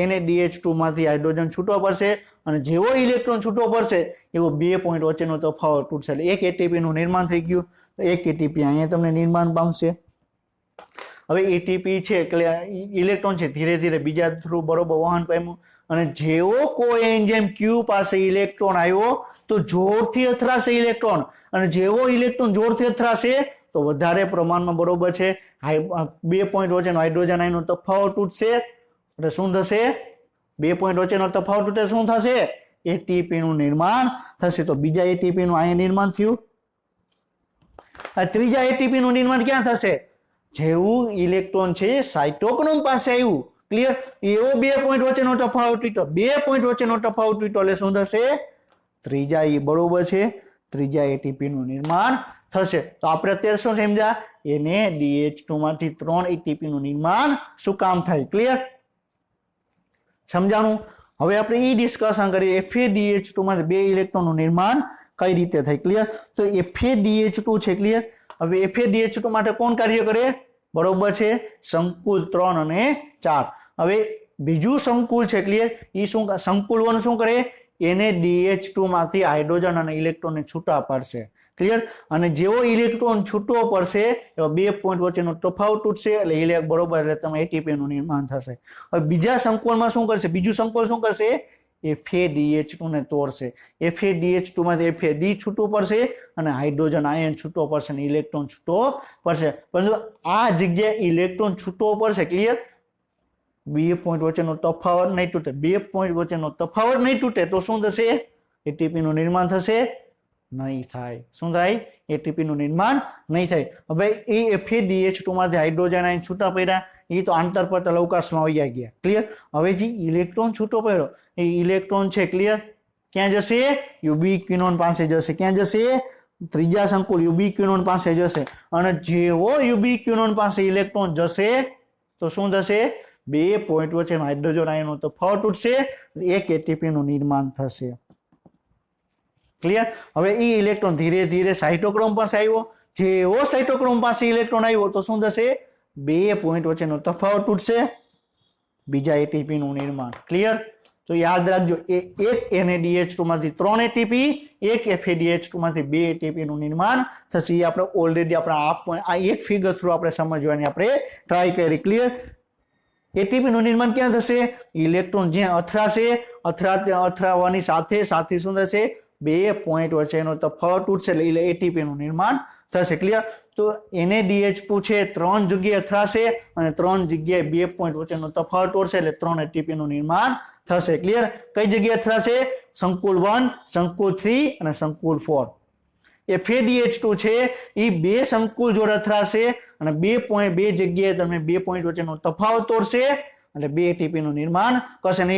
[SPEAKER 1] NaDH2 માંથી હાઇડ્રોજન છૂટવો પડશે અને જેવો ઇલેક્ટ્રોન છૂટવો પડશે એવો બે પોઈન્ટ વચ્ચેનો તફાવત તૂટશે। એટલે એક એટીપી નું નિર્માણ થઈ ગયું, તો એક એટીપી અહીંયા તમને નિર્માણ પામશે। હવે એટીપી છે ઇલેક્ટ્રોન છે ધીરે ધીરે બીજા થ્રુ બરોબર વહન પામ્યું અને જેવો કોએન્ઝાઇમ ક્યુ પાસે ઇલેક્ટ્રોન આવ્યો તો જોરથી અથડાશે ઇલેક્ટ્રોન અને જેવો ઇલેક્ટ્રોન જોરથી અથડાશે તો વધારે પ્રમાણમાં બરોબર છે બે પોઈન્ટ વચ્ચેનો હાઇડ્રોજન આયનનો તફાવત તૂટશે। એટલે શું થશે? બે પોઈન્ટ વચ્ચેનો તફાવત તૂટે શું થશે? એટીપી નું નિર્માણ થશે। તો બીજા એટીપી નું અહીંયા નિર્માણ થયું। ત્રીજા એટીપી નું નિર્માણ ક્યાં થશે? જેવું ઇલેક્ટ્રોન છે સાઇટોક્રોમ પાસે આવ્યું, ક્લિયર, એવો બે પોઈન્ટ વચ્ચેનો તફાવત તૂટ્યો, બે પોઈન્ટ વચ્ચેનો તફાવત તૂટ્યો એટલે શું થશે? ત્રીજા એ બરોબર છે ત્રીજા એટીપી નું નિર્માણ થશે। તો આપણે અત્યારે શું સમજ્યા? NaDH2 માંથી 3 એટીપી નું નિર્માણ શું કામ થાય? ક્લિયર? સમજાણું? હવે આપણે એ ડિસ્કશન કરીએ FADH2 માંથી બે ઇલેક્ટ્રોન નું નિર્માણ કઈ રીતે થાય। ક્લિયર? તો FADH2 છે, ક્લિયર, હવે FADH2 માટે કોણ કાર્ય કરે? બરોબર છે સંકુલ 3 અને 4। હવે બીજું સંકુલ છે, ક્લિયર, એ શું સંકુલ 1 શું કરે? NaDH2 માંથી હાઇડ્રોજન અને ઇલેક્ટ્રોનને છૂટા પડશે। ક્લિયર? અને જેવો ઇલેક્ટ્રોન છૂટવો પડશે એવા બે પોઈન્ટ વચ્ચેનો તફાવત તૂટશે એટલે બરોબર, એટલે તમે એટીપી નું નિર્માણ થશે। હવે બીજા સંકુલમાં શું કરશે? બીજું સંકુલ શું કરશે? FADH2 ને તોડશે। FADH2 માંથી FAD છૂટવું પડશે અને હાઇડ્રોજન આયન છૂટવો પડશે અને ઇલેક્ટ્રોન છૂટવો પડશે, પરંતુ આ જગ્યાએ ઇલેક્ટ્રોન છૂટવો પડશે। ક્લિયર? બે પોઈન્ટ વચ્ચેનો તફાવત નહીં તૂટે, બે પોઈન્ટ વચ્ચેનો તફાવત નહીં તૂટે તો શું થશે? એટીપી નું નિર્માણ થશે નહીં થાય। શું થાય? એટીપી નું નિર્માણ નહીં થાય। હવે એ FADH2 માંથી હાઇડ્રોજન આયન છૂટા પડ્યા, એ તો આંતરપટલ અવકાશમાં વહી ગયા। ક્લિયર? હવે જે ઇલેક્ટ્રોન છૂટો પડ્યો એ ઇલેક્ટ્રોન છે, ક્લિયર, ક્યાં જશે? યુબિક્વિનોન પાસે જશે। ક્યાં જશે? ત્રીજા સંકુલ યુબિક્વિનોન પાસે જશે અને જેવો યુબિક્વિનોન પાસે ઇલેક્ટ્રોન જશે તો શું થશે? બે પોઈન્ટ વચ્ચેનો હાઇડ્રોજન આયનનો તફાવત તૂટશે, એક એટીપી નું નિર્માણ થશે। ક્લિયર? હવે એ ઇલેક્ટ્રોન ધીરે ધીરે સાઇટોક્રોમ પાસે આવ્યો, જેવો સાઇટોક્રોમ પાસે ઇલેક્ટ્રોન આવ્યો તો શું થશે? બે પોઈન્ટ વચ્ચેનો તફાવત તૂટશે, બીજા એટીપી નું નિર્માણ. ક્લિયર? તો યાદ રાખજો, એક NaDH2 માંથી 3 એટીપી, એક FADH2 માંથી 2 એટીપી નું નિર્માણ થશે. એ આપણે ઓલરેડી આપણા આ એક ફિગર થ્રુ આપણે સમજવાની આપણે ટ્રાય કરી. ક્લિયર? એટીપી નું નિર્માણ ક્યાં થશે? ઇલેક્ટ્રોન જ્યાં અથડાશે, અથડાવાની સાથે સાથે શું થશે? બે પોઈન્ટ વચ્ચેનો તફાવત તૂટશે એટલે એટીપી નું નિર્માણ થશે. ક્લિયર? તો NaDH2 છે 3 જગ્યાએ અથડાશે અને 3 જગ્યાએ 2 પોઈન્ટ વચ્ચેનો તફાવત તોડશે એટલે 3 એટીપી નું નિર્માણ થશે. ક્લિયર? કઈ જગ્યાએ અથડાશે? સંકુલ 1, સંકુલ 3 અને સંકુલ 4. FADH2 છે એ બે સંકુલ જોડે અથડાશે અને 2 જગ્યાએ તમે 2 પોઈન્ટ વચ્ચેનો તફાવત તોડશે એટલે 2 એટીપી નું નિર્માણ કરશે. અને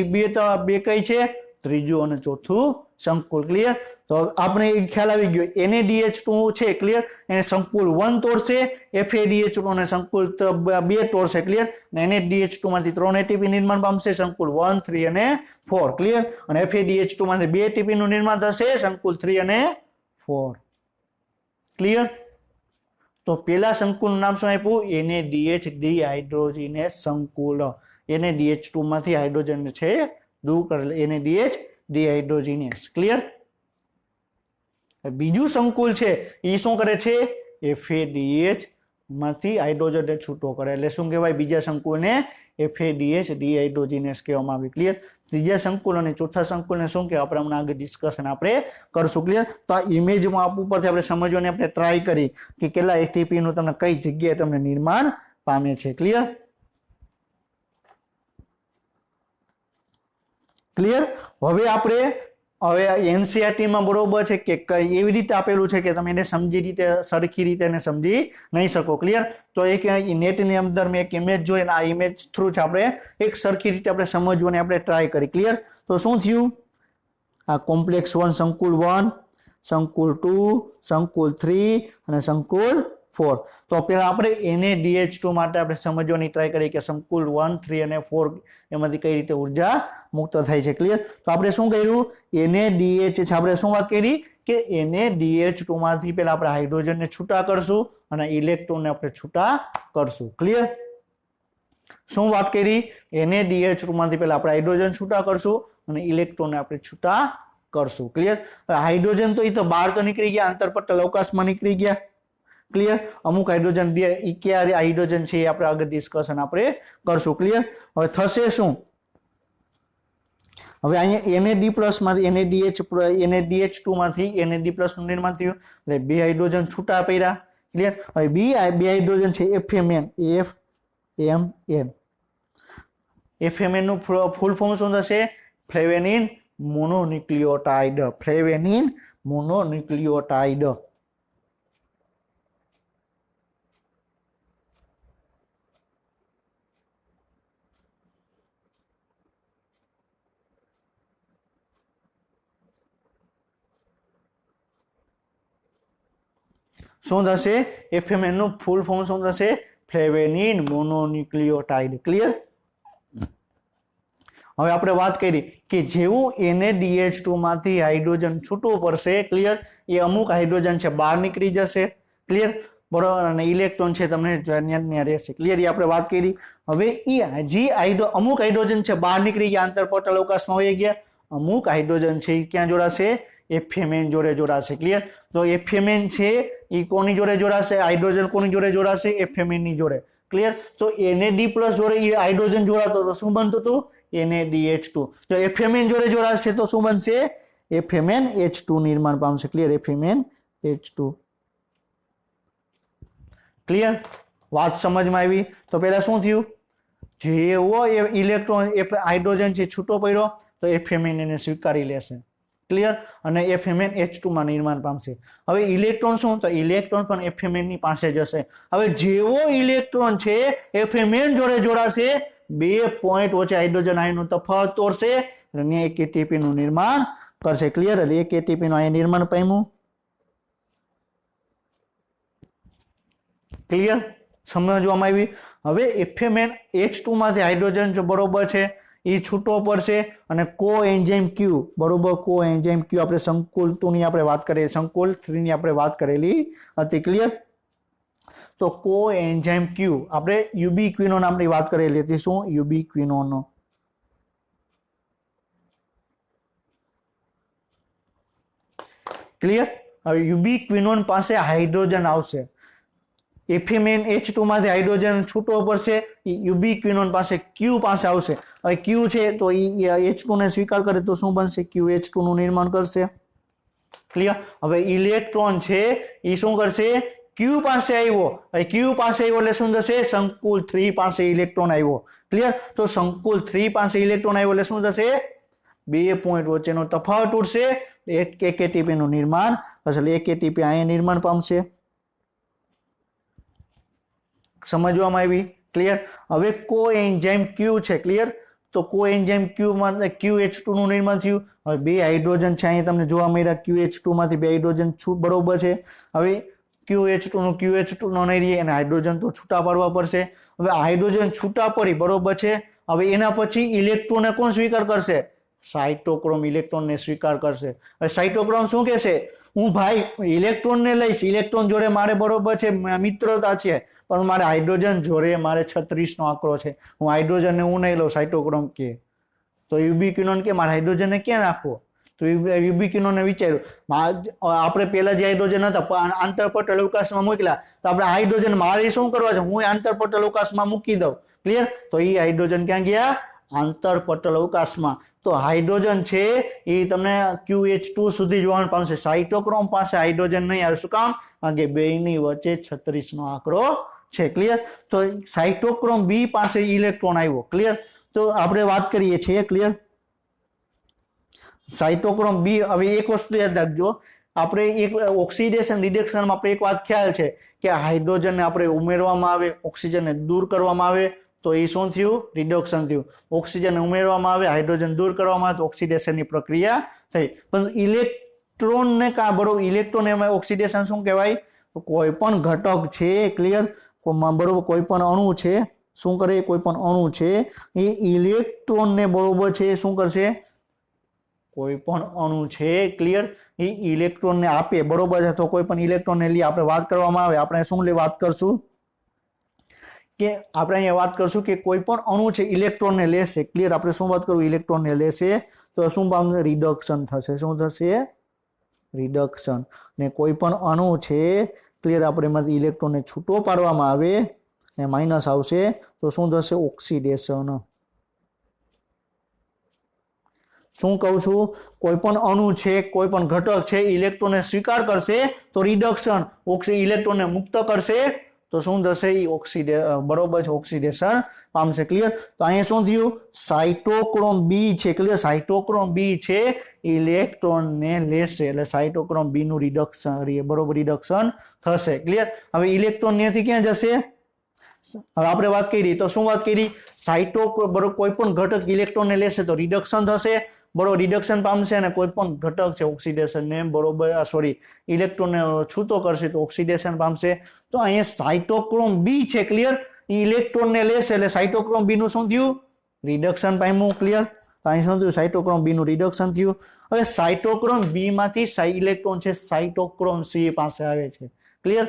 [SPEAKER 1] બે કઈ છે? ત્રીજું અને ચોથું સંકુલ. ક્લિયર? તો આપણે ખ્યાલ આવી ગયો. NaDH2 છે ક્લિયર, એને સંકુલ 1 તોડશે, FADH2 ને સંકુલ 2 તોડશે. ક્લિયર? અને NaDH2 માંથી 3 એટીપી નિર્માણ પામશે, સંકુલ 1, 3 અને 4. ક્લિયર? અને FADH2 માંથી 2 એટીપી નું નિર્માણ થશે, સંકુલ 3 અને 4. ક્લિયર? તો પેલા સંકુલનું નામ શું આપ્યું? NaDH ડિહાઇડ્રોજિનેસ સંકુલ. NaDH2 માંથી હાઇડ્રોજન છે દૂર કરેલ, NaDH ડિહાઇડ્રોજિનેસ. ક્લિયર? બીજું સંકુલ છે એ શું કરે છે? FADH માંથી હાઇડ્રોજનને છૂટો કરે એટલે શું કહેવાય? બીજા સંકુલને FADH ડિહાઇડ્રોજિનેસ કહેવામાં આવે. ક્લિયર? ત્રીજા સંકુલ અને ચોથા સંકુલને શું કહેવાય? આપણે હમણાં આગળ ડિસ્કશન આપણે કરશું. ક્લિયર? તો આ ઇમેજમાં ઉપરથી આપણે સમજવાની આપણે ટ્રાય કરી કે કેટલા એટીપી નું તમને કઈ જગ્યાએ તમને નિર્માણ પામે છે. ક્લિયર? ક્લિયર? હવે NCERT માં બરોબર છે કે એવી રીતે આપેલું છે કે તમે એને સરખી રીતે એને સમજી નહીં શકો. ક્લિયર? તો એક નેટની અંદર મેં એક ઇમેજ જોઈ અને આ ઇમેજ થ્રુ છે આપણે એક સરખી રીતે આપણે સમજવાની આપણે ટ્રાય કરી. ક્લિયર? તો શું થયું? આ કોમ્પ્લેક્સ 1 સંકુલ 1, સંકુલ 2, સંકુલ 3 અને સંકુલ 4. તો પેલા આપણે NaDH2 માટે આપણે સમજવાની ટ્રાય કરી કે સંકુલ 1, 3 અને 4 એમાંથી કઈ રીતે ઉર્જા મુક્ત થાય છે. ક્લિયર? તો આપણે શું કર્યું? NaDH છે આપણે શું વાત કરી કે NaDH2 માંથી પેલા આપણે હાઇડ્રોજનને છૂટા કરશું અને ઇલેક્ટ્રોનને આપણે છૂટા કરશું. ક્લિયર? શું વાત કરી? NaDH2 માંથી પેલા આપણે હાઇડ્રોજન છૂટા કરશું અને ઇલેક્ટ્રોનને આપણે છૂટા કરશું. ક્લિયર? હાઇડ્રોજન તો એ તો બહાર તો નીકળી ગયા, આંતરપટલ અવકાશમાં નીકળી ગયા. ક્લિયર? અમુક હાઇડ્રોજન ક્યારે હાઇડ્રોજન છે એ આપણે આગળ ડિસ્કશન આપણે કરશું. ક્લિયર? હવે થશે શું? હવે અહીંયા NAD+ માંથી NaDH2 માંથી NAD+ નું નિર્માણ થયું એટલે 2 હાઇડ્રોજન છૂટા પડ્યા. ક્લિયર? હવે બે હાઇડ્રોજન છે FMN. FMN નું ફૂલ ફોર્મ શું થશે? ફ્લેવેનિન મોનોન્યુક્લિયોટાઇડ. ફ્લેવેનિન મોનોન્યુક્લિયોટાઇડ. શું થશે? FMN નું ફૂલ ફોર્મ શું થશે? ફ્લેવેનિન મોનોન્યુક્લિયોટાઇડ. ક્લિયર? હવે આપણે વાત કરી કે જેવું NaDH2 માંથી હાઇડ્રોજન છૂટવું પડશે. ક્લિયર? એ અમુક હાઇડ્રોજન છે બહાર નીકળી જશે. ક્લિયર? બરોબર? અને ઇલેક્ટ્રોન છે તમને ત્યાં રહેશે. ક્લિયર? એ આપણે વાત કરી. હવે અમુક હાઇડ્રોજન છે બહાર નીકળી ગયા, આંતરપટલ અવકાશમાં વહી ગયા. અમુક હાઇડ્રોજન છે એ ક્યાં જોડાશે? FMN જોડે જોડાશે. ક્લિયર? તો FMN છે એ કોની જોડે જોડાશે? હાઇડ્રોજન કોની જોડે જોડાશે? FMN ની જોડે. ક્લિયર? તો NAD+ જોડે એ હાઇડ્રોજન જોડાતો તો શું બનતું હતું? NaDH2. તો FMN જોડે જોડાશે તો શું બનશે? FMnH2 નિર્માણ પામશે. ક્લિયર? FMnH2. ક્લિયર? વાત સમજમાં આવી? તો પહેલા શું થયું? જેવો ઇલેક્ટ્રોન હાઇડ્રોજન છે છૂટો પડ્યો તો FMN એને સ્વીકારી લેશે. ક્લિયર? અને FMnH2 માં નિર્માણ પામશે. હવે ઇલેક્ટ્રોન શું? તો ઇલેક્ટ્રોન પણ FMN ની પાસે જશે. હવે જેવો ઇલેક્ટ્રોન છે FMN જોડે જોડાશે, 2 પોઈન્ટ વચ્ચે હાઇડ્રોજન આયનનો તફાવત તોડશે અને એક એટીપી નું નિર્માણ કરશે. ક્લિયર? એટલે એક એટીપી નું અહીંયા નિર્માણ પામ્યું. ક્લિયર? સમજવામાં આવી? હવે FMnH2 માંથી હાઇડ્રોજન જો બરોબર છે એ છૂટો પડશે અને કોએન્ઝાઇમ Q બરોબર. કોએન્ઝાઇમ Q આપણે સંકુલ 2 ની આપણે વાત કરીએ, સંકુલ 3 ની આપણે વાત કરેલી હતી. ક્લિયર? तो कोएंजाइम क्यू આપણે યુબીક્વિનોન આપણી વાત કરેલી હતી શું યુબીક્વિનોન ક્લિયર હવે યુબીક્વિનોન પાસે હાઇડ્રોજન આવશે એફએમએન H2 માંથી હાઇડ્રોજન છૂટવો પડશે યુબીક્વિનોન પાસે ક્યુ પાસે આવશે હવે ક્યુ છે તો H2 ને સ્વીકાર કરે તો શું બનશે ક્યુ H2 નું નિર્માણ કરશે ક્લિયર હવે ઇલેક્ટ્રોન છે એ શું કરશે ક્યુ પાસે આવ્યો હવે ક્યુ પાસે આવ્યો એટલે શું થશે સંકુલ 3 પાસે ઇલેક્ટ્રોન આવ્યો ક્લિયર તો સંકુલ 3 પાસે ઇલેક્ટ્રોન આવ્યો એટલે શું થશે બે પોઈન્ટ વચ્ચેનો તફાવત ઉડશે એક એટીપી નું નિર્માણ એટલે એક એટીપી અહીંયા નિર્માણ પામશે સમજવામાં આવી ક્લિયર હવે કોએન્ઝાઇમ ક્યુ છે ક્લિયર તો કોએન્ઝાઇમ ક્યુ માં QH2 નું નિર્માણ થયું હવે બે હાઇડ્રોજન છે અહીંયા તમને જોવા મળ્યા QH2 માંથી બે હાઇડ્રોજન બરોબર છે હવે QH2 નું QH2 નો નહીં રહે અને હાઇડ્રોજન તો છૂટા પાડવા પડશે હવે હાઇડ્રોજન છૂટા પડી બરોબર છે હવે એના પછી ઇલેક્ટ્રોનને કોણ સ્વીકાર કરશે સાઇટોક્રોમ ઇલેક્ટ્રોનને સ્વીકાર કરશે હવે સાઇટોક્રોમ શું કહેશે હું ભાઈ ઇલેક્ટ્રોનને લઈશ ઇલેક્ટ્રોન જોડે મારે બરોબર છે મિત્રતા છે પણ મારે હાઇડ્રોજન જોડે મારે 36 નો આંકડો છે હું હાઇડ્રોજનને હું નહીં લઉં સાઇટોક્રોમ કે તો યુબીક્વિનોન કે મારે હાઇડ્રોજનને ક્યાં નાખવો તો યુબીક્વિનોને વિચાર્યું આપણે પહેલા જે હાઇડ્રોજન હતા આંતરપટલ અવકાશમાં મૂકેલા તો આપણે હાઇડ્રોજન મારે શું કરવા છે હું આંતરપટલ અવકાશમાં મૂકી દઉં ક્લિયર તો એ હાઇડ્રોજન ક્યાં ગયા આંતરપટલ અવકાશમાં તો હાઇડ્રોજન છે એ તમને QH2 સુધી જોવાનું પામશે સાઇટોક્રોમ પાસે હાઇડ્રોજન નહીં આવે શું કામ કારણ કે બેની વચ્ચે 36 નો આંકડો છે ક્લિયર તો સાઇટોક્રોમ બી પાસે ઇલેક્ટ્રોન આવ્યો ક્લિયર તો આપણે વાત કરીએ છીએ ક્લિયર સાઇટોક્રોમ બી હવે એક વસ્તુ યાદ રાખજો આપણે એક ઓક્સિડેશન રિડક્શનમાં આપણે એક વાત ખ્યાલ છે કે હાઇડ્રોજનને આપણે ઉમેરવામાં આવે ઓક્સિજનને દૂર કરવામાં આવે તો એ શું થયું રિડક્શન થયું ઓક્સિજન ઉમેરવામાં આવે હાઇડ્રોજન દૂર કરવામાં આવે તો ઓક્સિડેશનની પ્રક્રિયા થઈ પણ ઇલેક્ટ્રોનને કા બરોબર ઇલેક્ટ્રોન એમાં ઓક્સિડેશન શું કહેવાય કોઈ પણ ઘટક છે ક્લિયર બરોબર કોઈ પણ અણુ છે શું કરે કોઈ પણ અણુ છે એ ઇલેક્ટ્રોનને બરોબર છે શું કરશે કોઈ પણ અણુ છે ક્લિયર એ ઇલેક્ટ્રોનને આપે બરોબર છે તો કોઈ પણ ઇલેક્ટ્રોનને લઈ આપણે વાત કરવામાં આવે આપણે શું લે વાત કરશું કે આપણે અહીંયા વાત કરશું કે કોઈ પણ અણુ છે ઇલેક્ટ્રોનને લેશે ક્લિયર આપણે શું વાત કરું ઇલેક્ટ્રોનને લેશે તો શું પામશે રિડક્શન થશે શું થશે રિડક્શન ને કોઈ પણ અણુ છે ક્લિયર આપણે એમાંથી ઇલેક્ટ્રોનને છૂટો પાડવામાં આવે એ માઇનસ આવશે તો શું થશે ઓક્સિડેશન શું કહું છું કોઈ પણ અણુ છે કોઈ પણ ઘટક છે ઇલેક્ટ્રોનને સ્વીકાર કરશે તો રિડક્શન ઇલેક્ટ્રોનને મુક્ત કરશે તો શું થશે બરોબર છે ઓક્સિડેશન પામશે ક્લિયર તો અહીંયા શું થયું સાઇટોક્રોમ બી છે ક્લિયર સાઇટોક્રોમ બી છે ઇલેક્ટ્રોનને લેશે એટલે સાઇટોક્રોમ બી નું રિડક્શન બરોબર રિડક્શન થશે ક્લિયર હવે ઇલેક્ટ્રોન ત્યાંથી ક્યાં જશે હવે આપણે વાત કરી તો શું વાત કરી બરોબર કોઈ પણ ઘટક ઇલેક્ટ્રોનને લેશે તો રિડક્શન થશે બરોબર રિડક્શન પામશે અને કોઈ પણ ઘટક છે ઓક્સિડેશનને બરોબર ઇલેક્ટ્રોનને છૂતો કરશે તો ઓક્સિડેશન પામશે તો અહીંયા સાઇટોક્રોમ બી છે ક્લિયર ઇલેક્ટ્રોનને લેશે એટલે સાઇટોક્રોમ બી નું શું થયું રિડક્શન પામ્યું ક્લિયર તો અહીં શું થયું સાઇટોક્રોમ બી નું રિડક્શન થયું હવે સાઇટોક્રોમ બી માંથી ઇલેક્ટ્રોન છે સાઇટોક્રોમ સી પાસે આવે છે ક્લિયર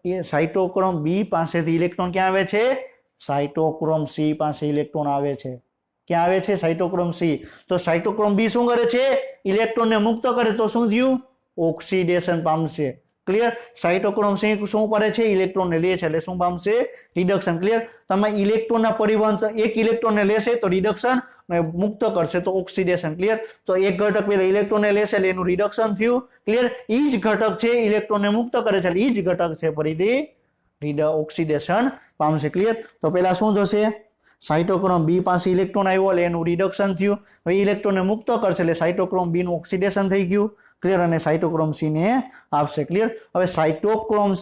[SPEAKER 1] એ સાઇટોક્રોમ બી પાસેથી ઇલેક્ટ્રોન ક્યાં આવે છે સાઇટોક્રોમ સી પાસે ઇલેક્ટ્રોન આવે છે ક્યાં આવે છે સાઇટોક્રોમ સી તો સાઇટોક્રોમ બી શું કરે છે ઇલેક્ટ્રોનને મુક્ત કરે તો શું થયું ઓક્સિડેશન પામશે ક્લિયર સાઇટોક્રોમ સી શું કરે છે ઇલેક્ટ્રોનને લે છે એટલે શું પામશે રિડક્શન ક્લિયર તમે ઇલેક્ટ્રોનના પરિવહન એક ઇલેક્ટ્રોનને લેશે તો રિડક્શન મુક્ત કરશે તો ઓક્સિડેશન ક્લિયર તો એક ઘટક પહેલા ઇલેક્ટ્રોનને લેશે એટલે એનું રિડક્શન થયું ક્લિયર એ જ ઘટક છે ઇલેક્ટ્રોનને મુક્ત કરે છે એટલે એ જ ઘટક છે ફરીથી ઓક્સિડેશન પામશે ક્લિયર તો પહેલા શું થશે સાઇટોક્રોમ બી પાસે ઇલેક્ટ્રોન આવ્યો એટલે એનું રિડક્શન થયું હવે ઇલેક્ટ્રોનને મુક્ત કરશે એટલે સાઇટોક્રોમ બી નું ઓક્સિડેશન થઈ ગયું ક્લિયર અને સાઇટોક્રોમ સી ને આપશે ક્લિયર હવે cytochrome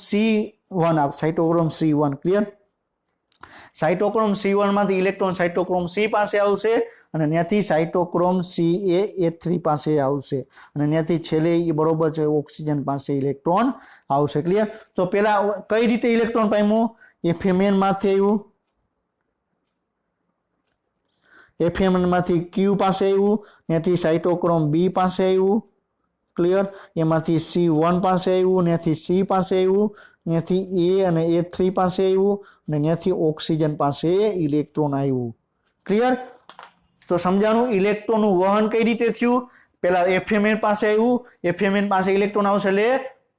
[SPEAKER 1] C1 clear cytochrome C1 માંથી ઇલેક્ટ્રોન સાઇટોક્રોમ સી પાસે આવશે અને ત્યાંથી સાઇટોક્રોમ CA3 પાસે આવશે અને ત્યાંથી છેલ્લે એ બરોબર છે ઓક્સિજન પાસે ઇલેક્ટ્રોન આવશે ક્લિયર તો પેલા કઈ રીતે ઇલેક્ટ્રોન પામ્યું એફએમએન માંથી આવ્યું એફએમએન માંથી ક્યુ પાસે આવ્યું ત્યાંથી સાઇટોક્રોમ બી પાસે આવ્યું क्लियर एमांथी C1 पासे आव्युं न्याथी C पासे आव्युं न्याथी A अने A3 पासे आव्युं अने न्याथी ऑक्सिजन पासे इलेक्ट्रॉन आव्युं क्लियर तो समझाणुं इलेक्ट्रॉननुं वहन कई रीते थयुं पहेला FMN पासे आव्युं FMN पासे इलेक्ट्रॉन आवशे એટલે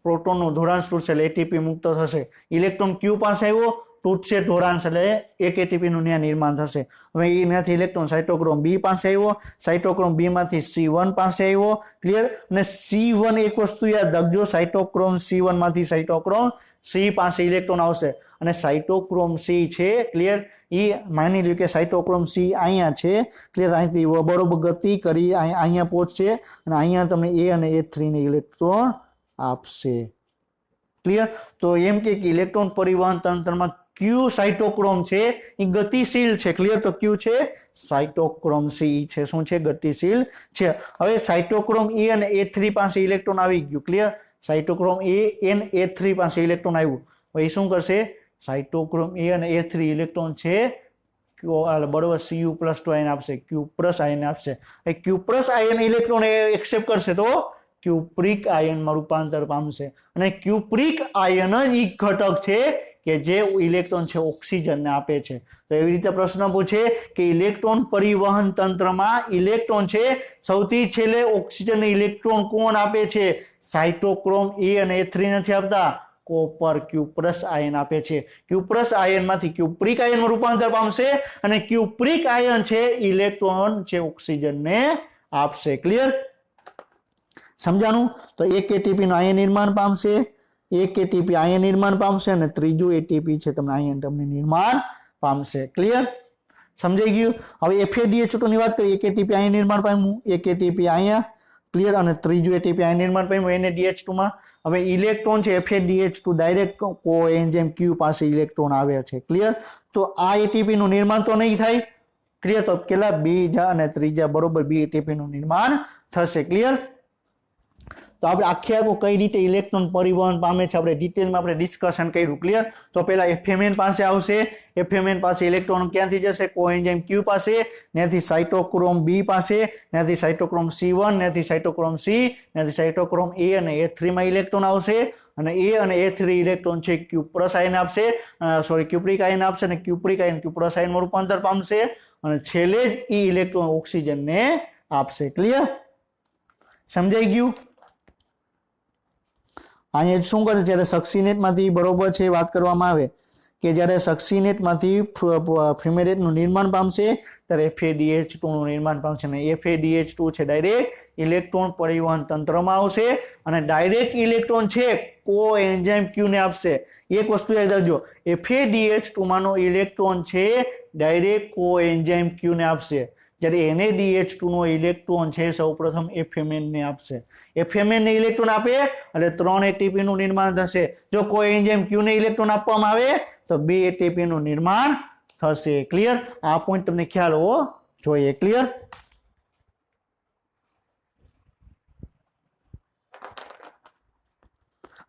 [SPEAKER 1] प्रोटॉननुं धोरांश तूटशे એટલે ATP मुक्त थशे इलेक्ट्रॉन Q पासे आव्यो तूटशे धोरांश એટલે एक एटीपी નું निर्माण થશે હવે એનાથી ઇલેક્ટ્રોન સાયટોક્રોમ B પાસે આવ્યો સાયટોક્રોમ B માંથી C1 પાસે આવ્યો ક્લિયર અને C1 એક વસ્તુ યાદ રાખજો સાયટોક્રોમ C1 માંથી સાયટોક્રોમ C પાસે ઇલેક્ટ્રોન આવશે અને સાયટોક્રોમ C છે ક્લિયર એ માની લ્યો કે સાયટોક્રોમ C અહીંયા છે ક્લિયર અહીંથી બરોબર ગતિ કરી અહીંયા પહોંચશે અને અહીંયા તમને A અને A3 ને ઇલેક્ટ્રોન આપશે क्लियर तो एम के इलेक्ट्रॉन परिवहन तंत्र में क्यू साइटोक्रोम छे ई गतिशील छे क्लियर तो क्यू छे साइटोक्रोम सी छे शुं छे गतिशील छे हवे साइटोक्रोम ए अने A3 पासे इलेक्ट्रॉन आवी गयुं clear cytochrome a and A3 पासे इलेक्ट्रॉन आव्युं हवे शुं करशे साइटोक्रोम ए अने A3 इलेक्ट्रॉन छे बराबर Cu+ आयन आपशे Q+ आयन आपशे Q+ आयन इलेक्ट्रॉन एक्सेप्ट करशे तो क्यूप्रिक आयन में रूपांतर पामशे अने क्यूप्रिक आयन ज ई घटक छे के जे इलेक्ट्रॉन छे ऑक्सिजन ने आपे छे तो एवी रीते प्रश्न पूछे कि इलेक्ट्रॉन परिवहन तंत्र में इलेक्ट्रॉन छे सौथी छेल्ले ऑक्सिजन ने इलेक्ट्रॉन कोण आपे छे साइटोक्रोम ए अने A3 नथी आपता कॉपर Q+ आयन आपे छे Q+ आयन मांथी क्यूप्रिक आयन में रूपांतर पामशे अने क्यूप्रिक आयन छे इलेक्ट्रॉन छे ऑक्सिजन ने आपशे क्लियर समझाणु तो एक एटीपी नो आयन निर्माण पामशे एक एटीपी आयन निर्माण पामशे अने त्रीजो एटीपी छे तमने आयन तमने निर्माण पामशे क्लियर समझाई गयुं हवे FADH2 ની વાત કરીએ एक एटीपी आयन निर्माण पाम्युं एक एटीपी आया क्लियर अने त्रीजो एटीपी आयन निर्माण पाम्युं NADH2 માં હવે ઇલેક્ટ્રોન છે FADH2 ડાયરેક્ટ કોએન્ઝાઇમ Q પાસે ઇલેક્ટ્રોન આવે છે ક્લિયર તો આ એટીપી નું નિર્માણ તો નહીં થાય ક્લિયર તો કેલા બીજા અને ત્રીજા બરોબર બી એટીપી નું નિર્માણ થશે ક્લિયર तो આપણે આખે આખું કઈ રીતે ઇલેક્ટ્રોન પરિવહન પામે છે આપણે ડિટેલમાં આપણે ડિસ્કશન કર્યું ક્લિયર તો પહેલા FMN પાસે આવશે FMN પાસે ઇલેક્ટ્રોન ક્યાંથી જશે કોએન્ઝાઇમ Q પાસે ત્યાંથી સાયટોક્રોમ B પાસે ત્યાંથી સાયટોક્રોમ C1 ત્યાંથી સાયટોક્રોમ C ત્યાંથી સાયટોક્રોમ A અને A3 માં ઇલેક્ટ્રોન આવશે અને A અને A3 ઇલેક્ટ્રોન છે Q+ આયન આપશે સોરી ક્યુપ્રિક આયન આપશે અને ક્યુપ્રિક આયન Q+ આયનમાં રૂપાંતર પામશે અને છેલ્લે જ ઈ ઇલેક્ટ્રોન ઓક્સિજનને આપશે ક્લિયર સમજાઈ ગયું અહીંયા શું કરે જ્યારે સક્સીનેટમાંથી બરોબર છે વાત કરવામાં આવે કે જ્યારે સક્સીનેટમાંથી ફ્યુમેરેટનું નિર્માણ પામશે ત્યારે FADH2 નું નિર્માણ પામશે અને FADH2 છે ડાયરેક્ટ ઇલેક્ટ્રોન પરિવહન તંત્રમાં આવશે અને ડાયરેક્ટ ઇલેક્ટ્રોન છે કોએન્ઝાઇમ Q ને આપશે એક વસ્તુ યાદ રાખજો FADH2 માંનો ઇલેક્ટ્રોન છે ડાયરેક્ટ કોએન્ઝાઇમ Q ને આપશે જ્યારે NADH2 નો ઇલેક્ટ્રોન છે સૌપ્રથમ FMN ને આપશે FMN ને ઇલેક્ટ્રોન આપે એટલે 3 એટીપી નું નિર્માણ થશે જો કોએન્ઝાઇમ Q ને ઇલેક્ટ્રોન આપવામાં આવે તો 2 એટીપી નું નિર્માણ થશે ક્લિયર આ પોઈન્ટ તમને ખ્યાલ હોવો જોઈએ ક્લિયર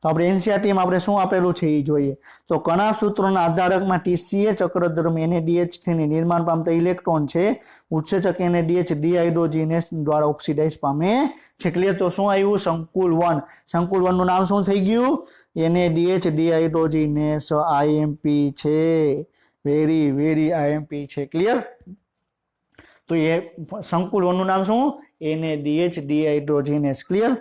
[SPEAKER 1] તો આપણે એનસીઆરટી માં આપણે શું આપેલું છે એ જોઈએ તો કણાભ સૂત્રોના આધારકમાં TCA ચક્ર દરમિયાન NADH થી નિર્માણ પામતા ઇલેક્ટ્રોન છે ઉત્સેચક NADH ડિહાઇડ્રોજિનેસ દ્વારા ઓક્સિડાઇઝ પામે છે ક્લિયર તો શું આવ્યું સંકુલ 1 નું નામ શું થઈ ગયું NADH ડિહાઇડ્રોજિનેસ IMP છે વેરી IMP છે ક્લિયર તો એ સંકુલ 1 નું નામ શું NADH ડિહાઇડ્રોજિનેસ ક્લિયર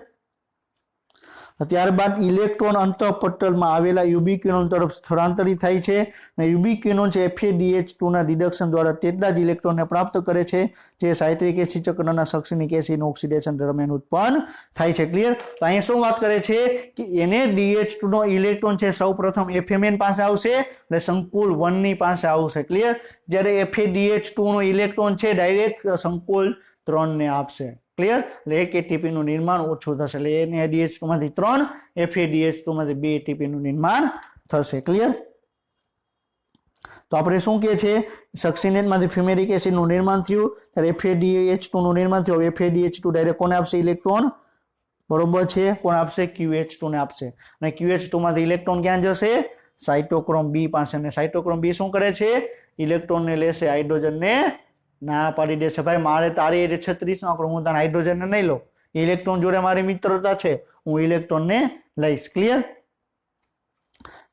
[SPEAKER 1] ત્યારબાદ ઇલેક્ટ્રોન અંતઃપટલમાં આવેલા યુબિક્વિનોન તરફ સ્થળાંતરિત થાય છે અને યુબિક્વિનોન છે FADH2 ના રિડક્શન દ્વારા તેટલા જ ઇલેક્ટ્રોનને પ્રાપ્ત કરે છે જે સાઇટ્રિક એસિડ ચક્રના સક્સિનિક એસિડનું ઓક્સિડેશન દરમિયાન ઉત્પન્ન થાય છે ક્લિયર તો અહીં શું વાત કરે છે કે NADH2 નો ઇલેક્ટ્રોન છે સૌપ્રથમ FMN પાસે આવશે એટલે સંકુલ 1 ની પાસે આવશે ક્લિયર જ્યારે FADH2 નો ઇલેક્ટ્રોન છે ડાયરેક્ટ સંકુલ 3 ને આપશે क्लियर એટલે એક એટીપી નું નિર્માણ ઓછું થશે એટલે NADH2 માંથી 3 FADH2 માંથી 2 એટીપી નું નિર્માણ થશે ક્લિયર તો આપણે શું કહે છે સક્સિનેટમાંથી ફ્યુમેરિક એસિડ નું નિર્માણ થયું ત્યારે FADH2 નું નિર્માણ થયું FADH2 ડાયરેક્ટ કોને આપશે ઇલેક્ટ્રોન બરોબર છે કોણ આપશે QH2 ને આપશે અને QH2 માંથી ઇલેક્ટ્રોન ક્યાં જશે સાયટોક્રોમ B પાસે અને સાયટોક્રોમ B શું કરે છે ઇલેક્ટ્રોન ને લેશે હાઇડ્રોજન ને ના પાડી દેશે ભાઈ મારે તારી 36 નો આંકડો હું તને હાઇડ્રોજન ને નહીં લો ઇલેક્ટ્રોન જોડે મારી મિત્રતા છે, હું ઇલેક્ટ્રોનને લઈશ. ક્લિયર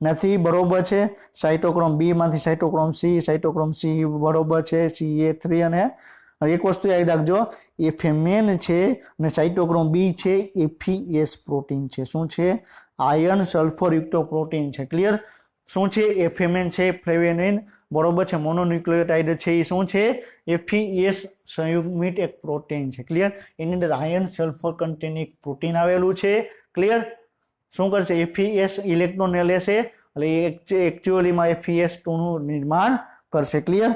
[SPEAKER 1] નથી? બરોબર છે. સાઇટોક્રોમ બી માંથી સાઇટોક્રોમ સી બરોબર છે. CA3 અને એક વસ્તુ યાદ રાખજો, એફએમએન છે અને સાઇટોક્રોમ બી છે FeS પ્રોટીન છે. શું છે? આયર્ન સલ્ફર યુક્ત પ્રોટીન છે. ક્લિયર? શું છે? એફએમએન છે ફ્લેવેનિન બરોબર છે. મોનોન્યુક્લિયોટાઇડ છે એ શું છે? FeS સંયુગ્મિત એક પ્રોટીન છે. ક્લિયર? એની અંદર આયર્ન સલ્ફર કન્ટેનિંગ એક પ્રોટીન આવેલું છે. ક્લિયર? શું કરશે? FeS ઇલેક્ટ્રોન લેશે એટલે એકચ્યુઅલીમાં FeS2 નું નિર્માણ કરશે. ક્લિયર?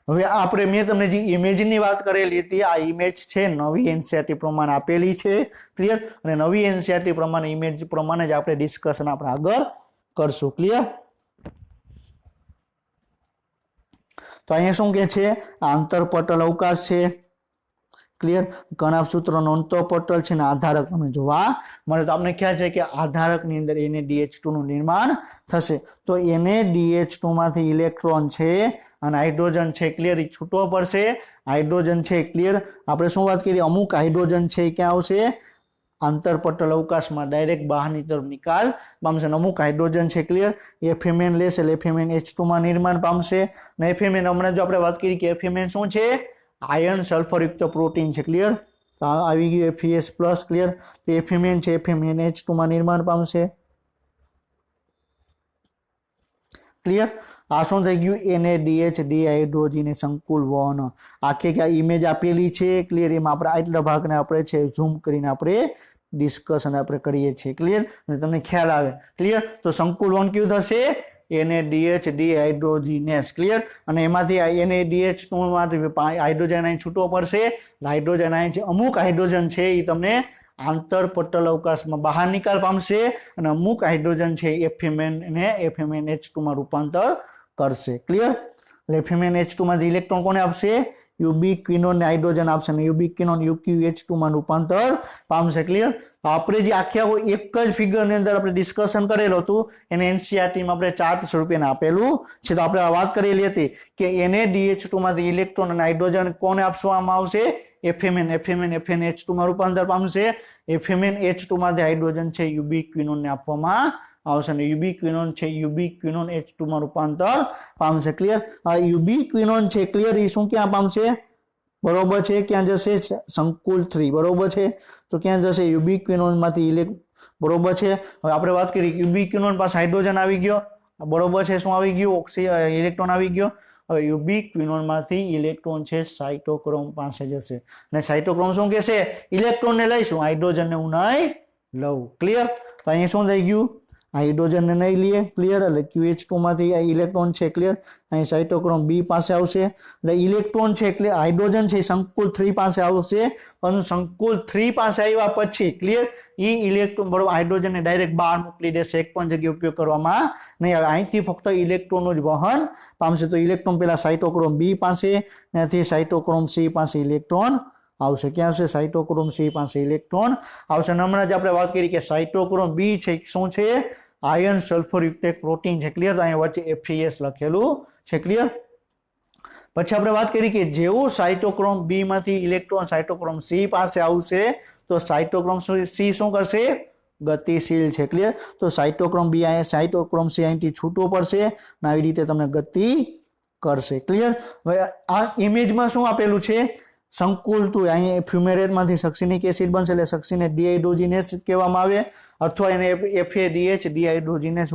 [SPEAKER 1] હવે આપણે મેં તમને જે ઇમેજની વાત કરેલી હતી, આ ઇમેજ છે નવી એનસીઆરટી પ્રમાણે આપેલી છે. ક્લિયર? અને નવી એનસીઆરટી પ્રમાણે ઇમેજ પ્રમાણે જ આપણે ડિસ્કશન આપણે આગળ કરશું. ક્લિયર? તો અહીંયા શું કે છે? આંતરપટલ અવકાશ છે. ક્લિયર? કણાભ સૂત્રનો અંતઃપટલ છે ને આધારક તમને જોવા મળે. તો આપણે ખ્યાલ છે કે આધારકની અંદર NaDH2 નું નિર્માણ થશે. તો NaDH2 માંથી ઇલેક્ટ્રોન છે અને હાઇડ્રોજન છે ક્લિયર એ છૂટવો પડશે. હાઇડ્રોજન છે ક્લિયર આપણે શું વાત કરી, અમુક હાઇડ્રોજન છે એ ક્યાં આવશે? આંતરપટલ અવકાશમાં ડાયરેક્ટ બહારની તરફ નિકાલ પામશે. અમુક હાઇડ્રોજન છે ક્લિયર એફએમએન લેશે એટલે FeMnH2 માં નિર્માણ પામશે. અને FeMn હમણાં જો આપણે વાત કરી કે FeMn શું છે? આયર્ન સલ્ફર યુક્ત પ્રોટીન છે. ક્લિયર? તો આવી ગયું FeS પ્લસ. ક્લિયર? તો FeMn છે FeMnH2 માં નિર્માણ પામશે. ક્લિયર? આ શું થઈ ગયું? NaDH ડિહાઇડ્રોજીને સંકુલ વહન. આખે ક્યાં ઇમેજ આપેલી છે. ક્લિયર? એમાં આપણે આટલા ભાગને આપણે છે ઝૂમ કરીને આપણે ડિસ્કશન આપણે કરીએ છીએ. ક્લિયર? અને તમને ખ્યાલ આવે. ક્લિયર? તો સંકુલ વહન કયું થશે? NaDH ડિહાઇડ્રોજીનેસ. ક્લિયર? અને એમાંથી NaDH2 માંથી હાઇડ્રોજન આયન છૂટવો પડશે. હાઇડ્રોજન આયન છે, અમુક હાઇડ્રોજન છે એ તમને આંતરપટલ અવકાશમાં બહાર નિકાલ પામશે અને અમુક હાઇડ્રોજન છે FeMn ને FeMnH2 માં રૂપાંતર કરશે. ક્લિયર? એટલે FeMnH2 માંથી ઇલેક્ટ્રોન કોને આપશે? યુબિક્વિનોન ને હાઇડ્રોજન આપશે અને યુબિક્વિનોન UqH2 માં રૂપાંતર પામશે. ક્લિયર? તો આપણે જે આખા એક જ ફિગરની અંદર આપણે ડિસ્કશન કરેલું હતું એને NCERT માં આપણે ચાર્ટ સ્વરૂપે આપેલું છે. તો આપણે વાત કરેલી હતી કે NaDH2 માંથી ઇલેક્ટ્રોન અને હાઇડ્રોજન કોને આપવામાં આવશે? FeMn FeNH2 માં રૂપાંતર પામશે. FeMnH2 માંથી હાઇડ્રોજન છે યુબિક્વિનોન ને આપવામાં આવશે અને યુબિક્વિનોન છે યુબિક્વિનોન H2 માં રૂપાંતર પામશે. ક્લિયર? આ યુબિક્વિનોન છે ક્લિયર એ શું ક્યાં પામશે? બરોબર છે. ક્યાં જશે? સંકુલ 3. બરોબર છે. તો ક્યાં જશે? યુબિક્વિનોન માંથી બરોબર છે. હવે આપણે વાત કરી યુબિક્વિનોન પાસે હાઇડ્રોજન આવી ગયો. બરોબર છે. શું આવી ગયું? ઇલેક્ટ્રોન આવી ગયો. હવે યુબિક્વિનોન માંથી ઇલેક્ટ્રોન છે સાઇટોક્રોમ પાસે જશે અને સાઇટોક્રોમ શું કહેશે? ઇલેક્ટ્રોનને લઈશું, હાઇડ્રોજનને હું નહીં લઉં. ક્લિયર? તો અહીંયા શું થઈ ગયું? હાઇડ્રોજન ને નહીં લઈએ. ક્લિયર? એટલે QH2 માંથી ઇલેક્ટ્રોન છે ક્લિયર અહીં સાઇટોક્રોમ બી પાસે આવશે એટલે ઇલેક્ટ્રોન છે એટલે હાઇડ્રોજન છે સંકુલ 3 પાસે આવશે. પરંતુ સંકુલ 3 પાસે આવ્યા પછી ક્લિયર એ ઇલેક્ટ્રોન બરોબર હાઇડ્રોજનને ડાયરેક્ટ બહાર મોકલી દેશે. એક પણ જગ્યાએ ઉપયોગ કરવામાં નહીં આવે. અહીંથી ફક્ત ઇલેક્ટ્રોનનું જ વહન પામશે. તો ઇલેક્ટ્રોન પેલા સાઇટોક્રોમ બી પાસે ત્યાંથી સાઇટોક્રોમ સી પાસે ઇલેક્ટ્રોન આવશે. ક્યાં આવશે? સાઇટોક્રોમ સી પાસે ઇલેક્ટ્રોન આવશે. હમણાં જ આપણે વાત કરી કે સાઇટોક્રોમ બી છે શું છે? આયર્ન સલ્ફર યુક્ત એક પ્રોટીન છે. ક્લિયર? તો અહીંયા વચ્ચે FeS લખેલું છે. ક્લિયર? પછી આપણે વાત કરી કે જેવું સાઇટોક્રોમ બી માંથી ઇલેક્ટ્રોન સાઇટોક્રોમ સી પાસે આવશે તો સાઇટોક્રોમ સી શું કરશે? ગતિશીલ છે. ક્લિયર? તો સાઇટોક્રોમ બી અહીંયા સાઇટોક્રોમ સી અહીંથી છૂટવો પડશે અને આવી રીતે તમને ગતિ કરશે. ક્લિયર? હવે આ ઇમેજમાં શું આપેલું છે? સંકુલ 2 અહીંયા ફ્યુમેરેટ માંથી સક્સિનિક એસિડ બનશે એટલે સક્સિનેટ ડિહાઇડ્રોજીનેસ કહેવામાં આવે અથવા એને FADH ડિહાઇડ્રોજીનેસ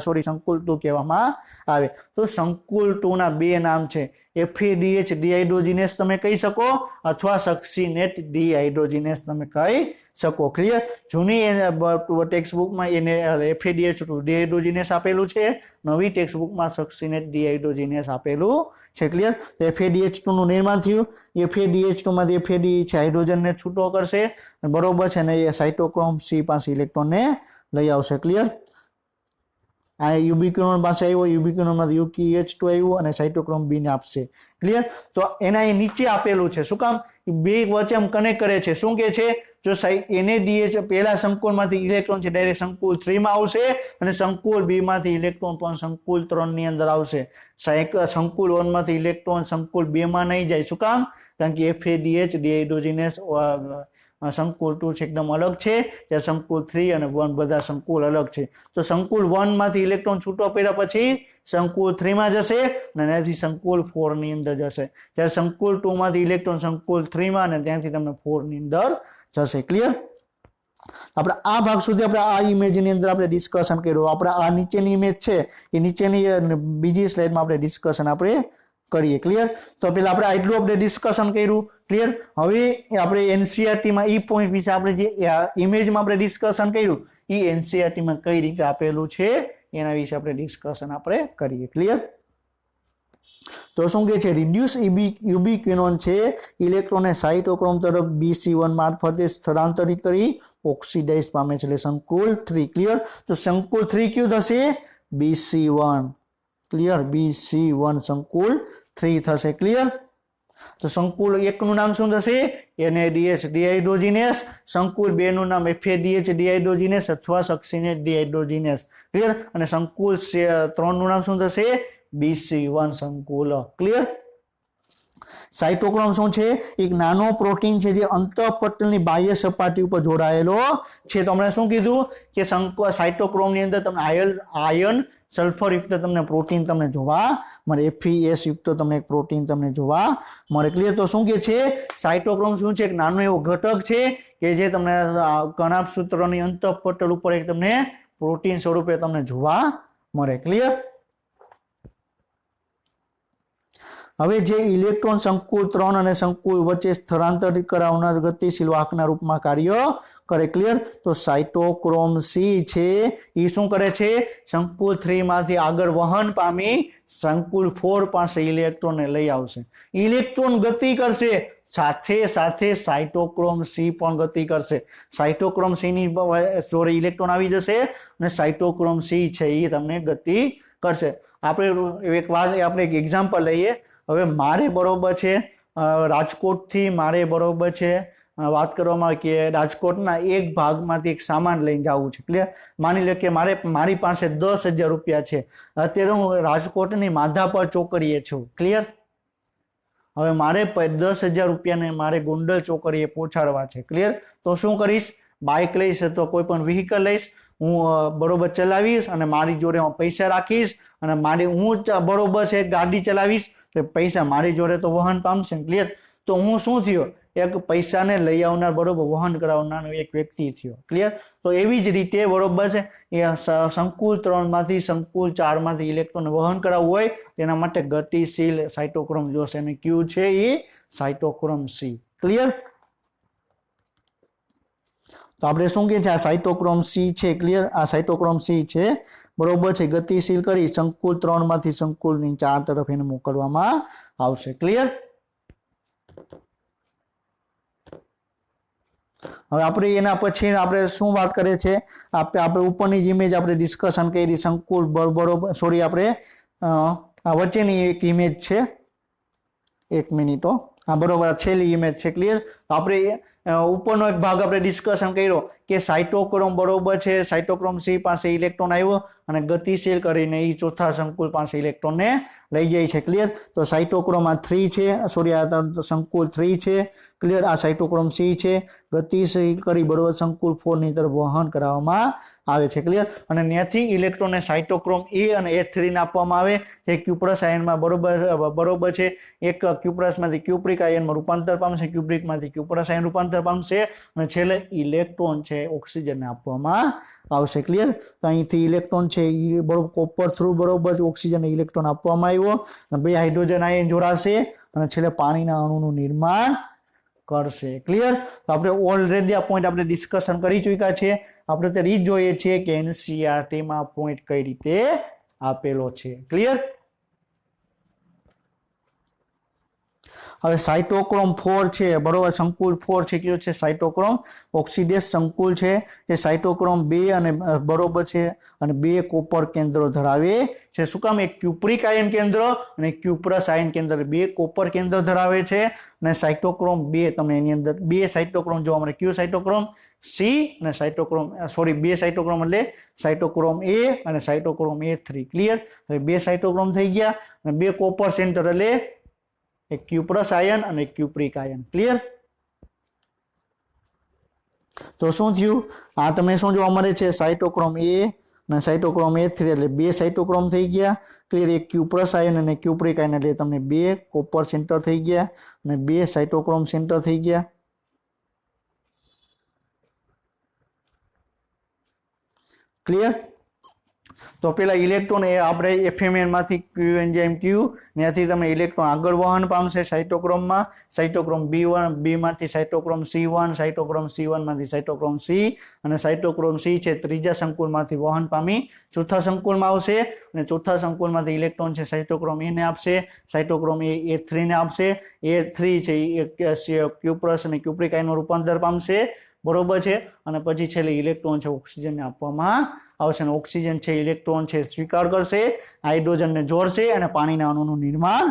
[SPEAKER 1] સોરી સંકુલ 2 કહેવામાં આવે. તો સંકુલ 2 ના બે નામ છે. FADH ડિહાઇડ્રોજીનેસ તમે કહી શકો અથવા સક્સિનેટ ડિહાઇડ્રોજીનેસ તમે કહી શકો. ક્લિયર? જૂની ટેક્સ્ટબુકમાં એને FADH ડિહાઇડ્રોજીનેસ આપેલું છે, નવી ટેક્સ્ટબુકમાં સક્સિનેટ ડિહાઇડ્રોજીનેસ આપેલું છે. ક્લિયર? તો FADH2 નું નિર્માણ થયું. FADH2 માંથી FAD છે હાઇડ્રોજનને છૂટો કરશે બરોબર છે ને એ સાઇટોક્રોમ સી પાસે ઇલેક્ટ્રોનને લઈ આવશે. ક્લિયર? આ યુબિક્વિનોન પાસે આવ્યો, યુબિક્વિનોન માંથી UqH2 આવ્યું અને સાઇટોક્રોમ બી ને આપશે. ક્લિયર? તો એના નીચે આપેલું છે. શું કામ? બે વચ્ચે આમ કનેક્ટ કરે છે. શું કે છે? જો NaDH પહેલા સંકુલમાંથી ઇલેક્ટ્રોન છે ડાયરેક્ટ સંકુલ 3 માં આવશે અને સંકુલ B માંથી ઇલેક્ટ્રોન પણ સંકુલ 3 ની અંદર આવશે. સંકુલ 1 માંથી ઇલેક્ટ્રોન સંકુલ 2 માં નહીં જાય. શું કામ? કારણ કે FADH ડિહાઇડ્રોજિનેસ સંકુલ 2 છે એકદમ અલગ છે, જ્યારે સંકુલ 3 અને 1 બધા સંકુલ અલગ છે. તો સંકુલ 1 માંથી ઇલેક્ટ્રોન છૂટો પડ્યા પછી સંકુલ 3 માં જશે અને ત્યાંથી સંકુલ 4 ની અંદર જશે. જ્યારે સંકુલ 2 માંથી ઇલેક્ટ્રોન સંકુલ 3 માં અને ત્યાંથી તમને 4 ની અંદર જશે. ક્લિયર? આપણે આ ભાગ સુધી આપણે આ ઇમેજની અંદર આપણે ડિસ્કશન કર્યું. આપણે આ નીચેની ઇમેજ છે એ નીચેની બીજી સ્લાઇડમાં આપણે ડિસ્કશન આપણે કરીએ. ક્લિયર? તો પેલા આપણે આટલું આપણે ડિસ્કશન કર્યું. ક્લિયર? હવે આપણે એનસીઈઆરટી માં ઈ પોઈન્ટ વિશે આપણે જે ઇમેજમાં આપણે ડિસ્કશન કર્યું એ એનસીઈઆરટી માં કઈ રીતે આપેલું છે એના વિશે આપણે ડિસ્કશન આપણે કરીએ. ક્લિયર? તો શું કહે છે? રિડ્યુસ યુબિક્વિનોન છે ઇલેક્ટ્રોનને સાઇટોક્રોમ તરફ BC1 મારફતે સ્થળાંતરિત કરી ઓક્સિડાઇઝ પામે છે, એટલે સંકુલ 3. ક્લિયર? તો સંકુલ 3 કયું થશે? BC1. ક્લિયર? BC1 સંકુલ 3 થશે. ક્લિયર? તો સંકુલ 1 નું નામ શું થશે? NaDH ડિહાઇડ્રોજિનેસ. સંકુલ 2 નું નામ FADH ડિહાઇડ્રોજિનેસ અથવા સક્સિનેટ ડિહાઇડ્રોજિનેસ. ક્લિયર? અને સંકુલ 3 નું નામ શું થશે? BC1 સંકુલ. ક્લિયર? સાઇટોક્રોમ શું છે? એક નાનો પ્રોટીન છે જે અંતઃપટલની બાહ્ય સપાટી ઉપર જોડાયેલો છે. તો હમણાં શું કીધું કે સાઇટોક્રોમની અંદર તમને આયર્ન સલ્ફર યુક્ત તમને પ્રોટીન તમને જોવા મળે, FeS યુક્ત તમને એક પ્રોટીન તમને જોવા મળે. ક્લિયર? તો શું કે છે? સાઇટોક્રોમ શું છે? એક નાનો એવો ઘટક છે કે જે તમને કણાભસૂત્રની અંતઃપટલ ઉપર એક તમને પ્રોટીન સ્વરૂપે તમને જોવા મળે. ક્લિયર? હવે જે ઇલેક્ટ્રોન સંકુલ 3 અને સંકુલ વચ્ચે સ્થળાંતરિત કરાવનાર ગતિશીલ વાહકના રૂપમાં કાર્ય કરે. ક્લિયર? તો સાઇટોક્રોમ C છે એ શું કરે છે? સંકુલ 3 માંથી આગળ વહન પામી સંકુલ 4 પાસે ઇલેક્ટ્રોનને લઈ આવશે. ઇલેક્ટ્રોન ગતિ કરશે, સાથે સાથે સાઇટોક્રોમ C પણ ગતિ કરશે. સાઇટોક્રોમ C ની જોડે ઇલેક્ટ્રોન આવી જશે અને સાઇટોક્રોમ C છે એ તમને ગતિ કરશે. આપણે એક એક્ઝામ્પલ લઈએ. હવે મારે બરોબર છે રાજકોટથી મારે બરોબર છે વાત કરવામાં કે રાજકોટના એક ભાગમાંથી એક સામાન લઈને જવું છે. ક્લિયર? માની લો કે મારી પાસે 10,000 રૂપિયા છે. અત્યારે હું રાજકોટની માધાપર ચોકડીએ છું. ક્લિયર? હવે મારે 10,000 રૂપિયાને મારે ગોંડલ ચોકડીએ પહોંચાડવા છે. ક્લિયર? તો શું કરીશ? બાઇક લઈશ તો કોઈ પણ વ્હીકલ લઈશ, હું બરોબર ચલાવીશ અને મારી જોડે હું પૈસા રાખીશ અને હું બરોબર છે ગાડી ચલાવીશ તો પૈસા મારી જોડે તો વહન પામશે. ક્લિયર? તો હું શું થયો? એક પૈસાને લઈ આવનાર બરોબર વહન કરાવનાર એક વ્યક્તિ થયો. ક્લિયર? તો એવી જ રીતે બરોબર છે એ સંકુલ 3 માંથી સંકુલ 4 માંથી ઇલેક્ટ્રોન વહન કરાવવું હોય તેના માટે ગતિશીલ સાઇટોક્રોમ જોશે અને ક્યુ છે એ સાઇટોક્રોમ C. ક્લિયર? તો આપણે શું કહે છે? આ સાઇટોક્રોમ C છે. ક્લિયર? આ સાઇટોક્રોમ C છે બરોબર છે ગતિશીલ કરી સંકુલ 3 માંથી સંકુલની 4 તરફ એને મોકલવામાં આવશે. ક્લિયર? હવે આપણે એના પછી આપણે શું વાત કરીએ છીએ? આપણે ઉપરની જ ઇમેજ આપણે ડિસ્કશન કરી સંકુલ બરોબર સોરી આપણે આ વચ્ચેની એક ઇમેજ છે. 1 મિનિટ. હા બરોબર, છેલ્લી ઇમેજ છે. ક્લિયર? આપણે ઉપરનો એક ભાગ આપણે ડિસ્કશન કર્યો કે સાઇટોક્રોમ બરોબર છે સાઇટોક્રોમ C પાસે ઇલેક્ટ્રોન આવ્યો અને ગતિશીલ કરીને એ ચોથા સંકુલ પાસે ઇલેક્ટ્રોનને લઈ જાય છે. ક્લિયર? તો સાઇટોક્રોમ આ 3 છે, સોરી આ સંકુલ 3 છે. ક્લિયર? આ સાઇટોક્રોમ C છે, ગતિશીલ કરી બરોબર સંકુલ 4 ની તરફ વહન કરાવવામાં આવે છે. ક્લિયર? અને ત્યાંથી ઇલેક્ટ્રોનને સાઇટોક્રોમ A અને H3 ને આપવામાં આવે જે ક્યુપ્રસ આયનમાં બરોબર છે એક ક્યુપ્રસમાંથી ક્યુપ્રિક આયનમાં રૂપાંતર પામશે, ક્યુપ્રિકમાંથી ક્યુપ્રસ આયન રૂપાંતર પામશે અને છેલ્લે ઇલેક્ટ્રોન છે ઓક્સિજનને આપવામાં આવશે. ક્લિયર? તો અહીંથી ઇલેક્ટ્રોન છે એ બરોબર કોપર થ્રુ બરોબર ઓક્સિજન ઇલેક્ટ્રોન આપવામાં આવ્યો અને 2 હાઇડ્રોજન આયન જોડાશે અને છેલ્લે પાણીના અણુનું નિર્માણ કરશે. ક્લિયર? તો આપણે ઓલરેડી આ પોઈન્ટ આપણે ડિસ્કશન કરી ચૂક્યા છે. આપણે તે રીત જોઈએ છીએ કે એનસીઈઆરટી માં પોઈન્ટ કઈ રીતે આપેલો છે. ક્લિયર? હવે સાઇટોક્રોમ 4 છે બરોબર, સંકુલ 4 છે કયો છે સાઇટોક્રોમ ઓક્સિડેઝ સંકુલ છે જે સાઇટોક્રોમ 2 અને બરોબર છે અને 2 કોપર કેન્દ્રો ધરાવે છે. શું કામ? એક ક્યુપ્રિક આયન કેન્દ્ર અને ક્યુપ્રસ આયન કેન્દ્ર 2 કોપર કેન્દ્ર ધરાવે છે અને સાઇટોક્રોમ 2 તમને એની અંદર 2 સાઇટોક્રોમ જોવા મળે. કયો સાઇટોક્રોમ? સી અને સાઇટોક્રોમ સોરી 2 સાઇટોક્રોમ એટલે સાઇટોક્રોમ એ અને સાઇટોક્રોમ A3. ક્લિયર? હવે 2 સાઇટોક્રોમ થઈ ગયા અને 2 કોપર સેન્ટર એટલે એક ક્યુપ્રસ આયન અને એક ક્યુપ્રિક આયન. ક્લિયર? તો શું થયું? આ તમને શું જોવા મળે છે? સાઇટોક્રોમ એ અને સાઇટોક્રોમ A3 એટલે 2 સાઇટોક્રોમ થઈ ગયા. ક્લિયર? એક ક્યુપ્રસ આયન અને ક્યુપ્રિક આયન એટલે તમને 2 કોપર સેન્ટર થઈ ગયા અને 2 સાઇટોક્રોમ સેન્ટર થઈ ગયા. ક્લિયર? તો પેલા ઇલેક્ટ્રોન એ આપણે એફએમએન માંથી ક્યુ એન્ઝાઇમ ક્યુ ત્યાંથી તમે ઇલેક્ટ્રોન આગળ વહન પામશે સાઇટોક્રોમમાં. સાઇટોક્રોમ બી માંથી સાઇટોક્રોમ C1, સાઇટોક્રોમ C1 માંથી સાઇટોક્રોમ C અને સાઇટોક્રોમ C છે ત્રીજા સંકુલમાંથી વહન પામી ચોથા સંકુલમાં આવશે અને ચોથા સંકુલમાંથી ઇલેક્ટ્રોન છે સાઇટોક્રોમ A ને આપશે, સાઇટોક્રોમ A3 ને આપશે. A3 છે એ ક્યુપ્રસ અને ક્યુપ્રિક આયનનું રૂપાંતર પામશે બરોબર છે અને પછી છેલ્લે ઇલેક્ટ્રોન છે ઓક્સિજનને આપવામાં આવશે અને ઓક્સિજન છે ઇલેક્ટ્રોન છે સ્વીકાર કરશે, હાઇડ્રોજનને જોડશે અને પાણીના અણુનું નિર્માણ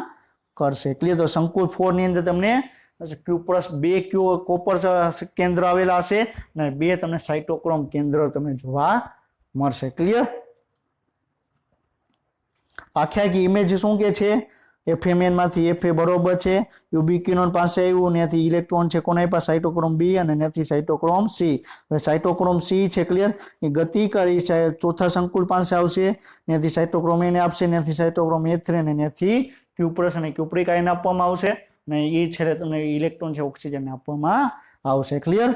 [SPEAKER 1] કરશે. ક્લિયર? તો સંકુલ 4 ની અંદર તમને ક્યુપ્રસ 2 કોપર કેન્દ્ર આવેલા હશે અને 2 તમને સાઇટોક્રોમ કેન્દ્ર તમને જોવા મળશે. ક્લિયર? આખી ઇમેજ શું કે છે? એફએમએન માંથી Fa બરોબર છે, યુબિક્વિનોન પાસે આવ્યું ત્યાંથી ઇલેક્ટ્રોન છે કોના પાસે? સાઇટોક્રોમ B અને ત્યાંથી સાઇટોક્રોમ C. હવે સાઇટોક્રોમ C છે ક્લિયર એ ગતિ કરી ચોથા સંકુલ પાસે આવશે ત્યાંથી સાઇટોક્રોમ A ને આપશે, ત્યાંથી સાઇટોક્રોમ A3 અને ત્યાંથી ક્યુપ્રસ અને ક્યુપ્રિક આયન આપવામાં આવશે અને એ છે તમને ઇલેક્ટ્રોન છે ઓક્સિજનને આપવામાં આવશે. ક્લિયર?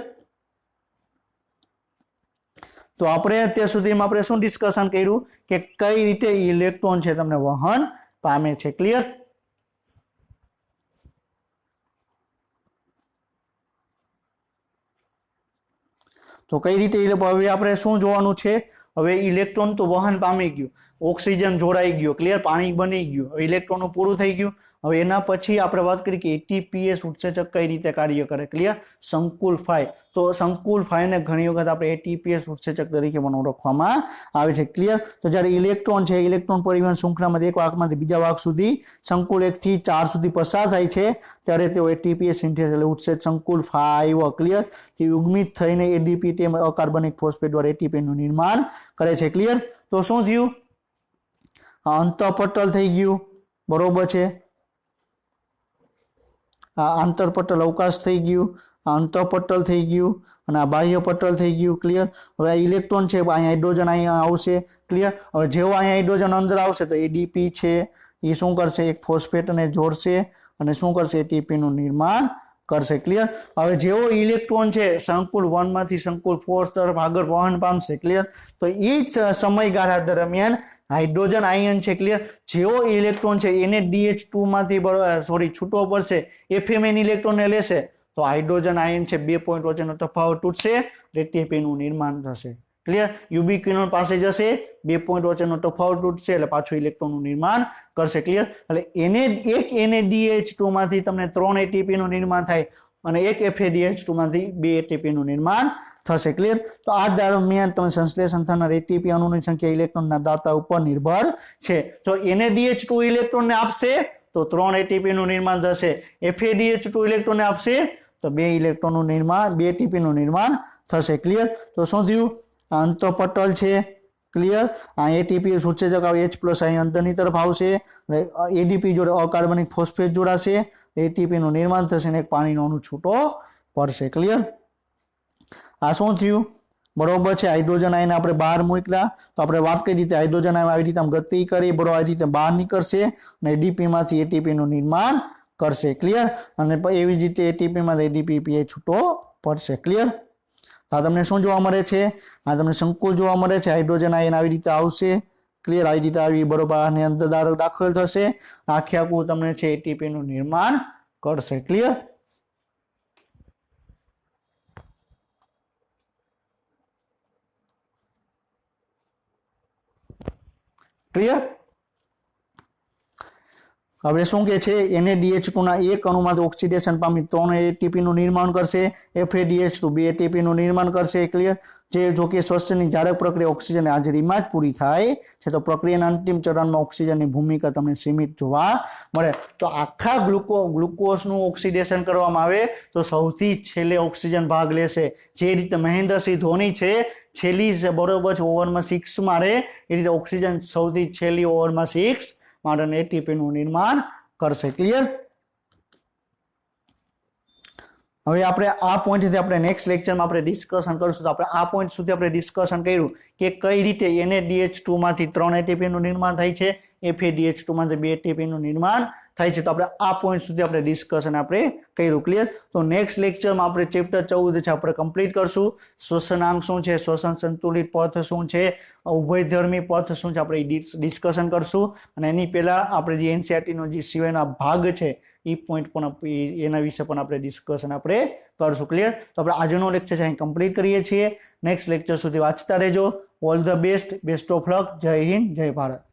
[SPEAKER 1] તો આપણે અત્યાર સુધીમાં આપણે શું ડિસ્કશન કર્યું કે કઈ રીતે ઇલેક્ટ્રોન છે તમને વહન પામે છે. ક્લિયર? તો કઈ રીતે હવે આપણે શું જોવાનું છે? હવે ઇલેક્ટ્રોન તો વહન પામી ગયું, ઓક્સિજન જોડાઈ ગયો, ક્લિયર? પાણી બની ગયું, ઇલેક્ટ્રોનનું પૂરું થઈ ગયું. હવે એના પછી આપણે વાત કરી કે એટીપીએસ ઉત્સેચક કઈ રીતે કાર્ય કરે. ક્લિયર? સંકુલ 5. તો સંકુલ 5 ને ઘણી વખત આપણે એટીપીએસ ઉત્સેચક તરીકે પણ ઓળખવામાં આવે છે. ક્લિયર? તો જ્યારે ઇલેક્ટ્રોન છે ઇલેક્ટ્રોન પરિવહન શૃંખલામાંથી એક વાહકમાંથી બીજા વાહક સુધી સંકુલ 1 થી 4 સુધી પસાર થાય છે ત્યારે તેઓ એટીપીએસ સિન્થેસ એટલે ઉત્સેચક સંકુલ 5 ક્લિયર થી યુગ્મિત થઈને એડીપી તેમ અકાર્બનિક ફોસ્ફેટ દ્વારા એટીપીનું નિર્માણ કરે છે. ક્લિયર? તો શું થયું? અંતઃપટલ થઈ ગયું બરોબર છે, આ આંતરપટલ અવકાશ થઈ ગયું, આ અંતઃપટલ થઈ ગયું અને આ બાહ્ય પટલ થઈ ગયું. ક્લિયર? હવે આ ઇલેક્ટ્રોન છે અહીંયા હાઇડ્રોજન અહીંયા આવશે. ક્લિયર? હવે જેવો અહીંયા હાઇડ્રોજન અંદર આવશે તો એડીપી છે એ શું કરશે? એક ફોસ્ફેટને જોડશે અને શું કરશે? એટીપીનું નિર્માણ કરશે. ક્લિયર? હવે જેવો ઇલેક્ટ્રોન છે સંકુલ 1 માંથી સંકુલ 4 તરફ આગળ વહન પામશે. ક્લિયર? તો એ જ સમયગાળા દરમિયાન હાઇડ્રોજન આયન છે ક્લિયર જેવો ઇલેક્ટ્રોન છે એને DH2 માંથી છૂટો પડશે, એફએમએન ઇલેક્ટ્રોનને લેશે તો હાઇડ્રોજન આયન છે 2 પોઈન્ટ વચ્ચેનો તફાવત તૂટશે, એટીપીનું નિર્માણ થશે. ક્લિયર? યુબિક્વિનોન પાસે જશે, 2 પોઈન્ટ વચ્ચેનો તફાવત તૂટશે એટલે પાછું ઇલેક્ટ્રોનનું નિર્માણ કરશે. ક્લિયર? એટલે એક NADH2 માંથી તમને 3 એટીપીનું નિર્માણ થાય અને એક FADH2 માંથી 2 એટીપીનું નિર્માણ થશે. ક્લિયર? તો આ દરમિયાન તમે સંશ્લેષણ થનાર એટીપી અણુની સંખ્યા ઇલેક્ટ્રોનના દાતા ઉપર નિર્ભર છે. જો NADH2 ઇલેક્ટ્રોનને આપશે તો 3 એટીપીનું નિર્માણ થશે, FADH2 ઇલેક્ટ્રોનને આપશે તો 2 ઇલેક્ટ્રોનનું નિર્માણ 2 એટીપીનું નિર્માણ થશે. ક્લિયર? તો શું થયું? અંતઃપટલ છે ક્લિયર આ એટીપી ઉત્સેચક આવે H+ અહીં અંદરની તરફ આવશે, એડીપી જોડે અકાર્બનિક ફોસ્ફેટ જોડાશે, એટીપીનું નિર્માણ થશે અને એક પાણીનો અણુ છૂટો પડશે. ક્લિયર? આ શું થયું? બરોબર છે, હાઇડ્રોજન આયન આપણે બહાર મોકલ્યા તો આપણે વાત કરી રીતે હાઇડ્રોજન આયન આવી રીતે ગતિ કરી બરોબર આવી રીતે બહાર નીકળશે અને એડીપી માંથી એટીપીનું નિર્માણ કરશે. ક્લિયર? અને એવી જ રીતે એટીપી માંથી એડીપી છૂટો પડશે. ક્લિયર? આ તમને શું જોવા મળે છે? આ તમને સંકુલ જોવા મળે છે, હાઇડ્રોજન આયન આવી રીતે આવશે. ક્લિયર? આવી રીતે આવી બરોબર આની અંદર દાખલ થશે, આખે આખું તમને છે એટીપીનું નિર્માણ કરશે. ક્લિયર? ક્લિયર? હવે શું કે છે NaDH2 ના એક અણુમાંથી ઓક્સિડેશન પામી 3 ATP નું નિર્માણ કરશે, FADH2 2 ATP નું નિર્માણ કરશે. ક્લિયર? જે જો કે શ્વસનની જાળક પ્રક્રિયા ઓક્સિજનની હાજરીમાં જ પૂરી થાય છે. તો પ્રક્રિયાના અંતિમ ચરણમાં ઓક્સિજનની ભૂમિકા તમને સીમિત જોવા મળે. તો આખા ગ્લુકોઝનું ઓક્સિડેશન કરવામાં આવે તો સૌથી છેલ્લે ઓક્સિજન ભાગ લેશે. જે રીતે મહેન્દ્રસિંહ ધોની છે છેલ્લી બરોબર છે ઓવરમાં 6 મારે, એ રીતે ઓક્સિજન સૌથી છેલ્લી ઓવરમાં 6 માટે ATP નું નિર્માણ કરશે. ક્લિયર? હવે આપણે આ પોઈન્ટથી આપણે નેક્સ્ટ લેક્ચરમાં આપણે ડિસ્કશન કરશું. તો આપણે આ પોઈન્ટ સુધી આપણે ડિસ્કશન કર્યું કે કઈ રીતે NaDH2 માંથી 3 ATP નું નિર્માણ થાય છે, FADH2 માંથી 2 ATP નું નિર્માણ થાય છે. તો આપણે આ પોઈન્ટ સુધી આપણે ડિસ્કશન આપણે કર્યું. ક્લિયર? તો નેક્સ્ટ લેક્ચરમાં આપણે ચેપ્ટર 14 છે આપણે કમ્પ્લીટ કરશું. શ્વસનાંગ શું છે, શ્વસન સંતુલિત પથ શું છે, ઉભયધર્મી પથ શું છે, આપણે ડિસ્કશન કરશું. અને એની પહેલા આપણે જે NCERT નો જે સિવાયના ભાગ છે એ પોઈન્ટ પણ એના વિશે પણ આપણે ડિસ્કશન આપણે કરશું. ક્લિયર? તો આપણે આજનો લેક્ચર છે અહીં કમ્પ્લીટ કરીએ છીએ. નેક્સ્ટ લેક્ચર સુધી વાંચતા રહેજો. All the best of luck. જય હિન્દ, જય ભારત.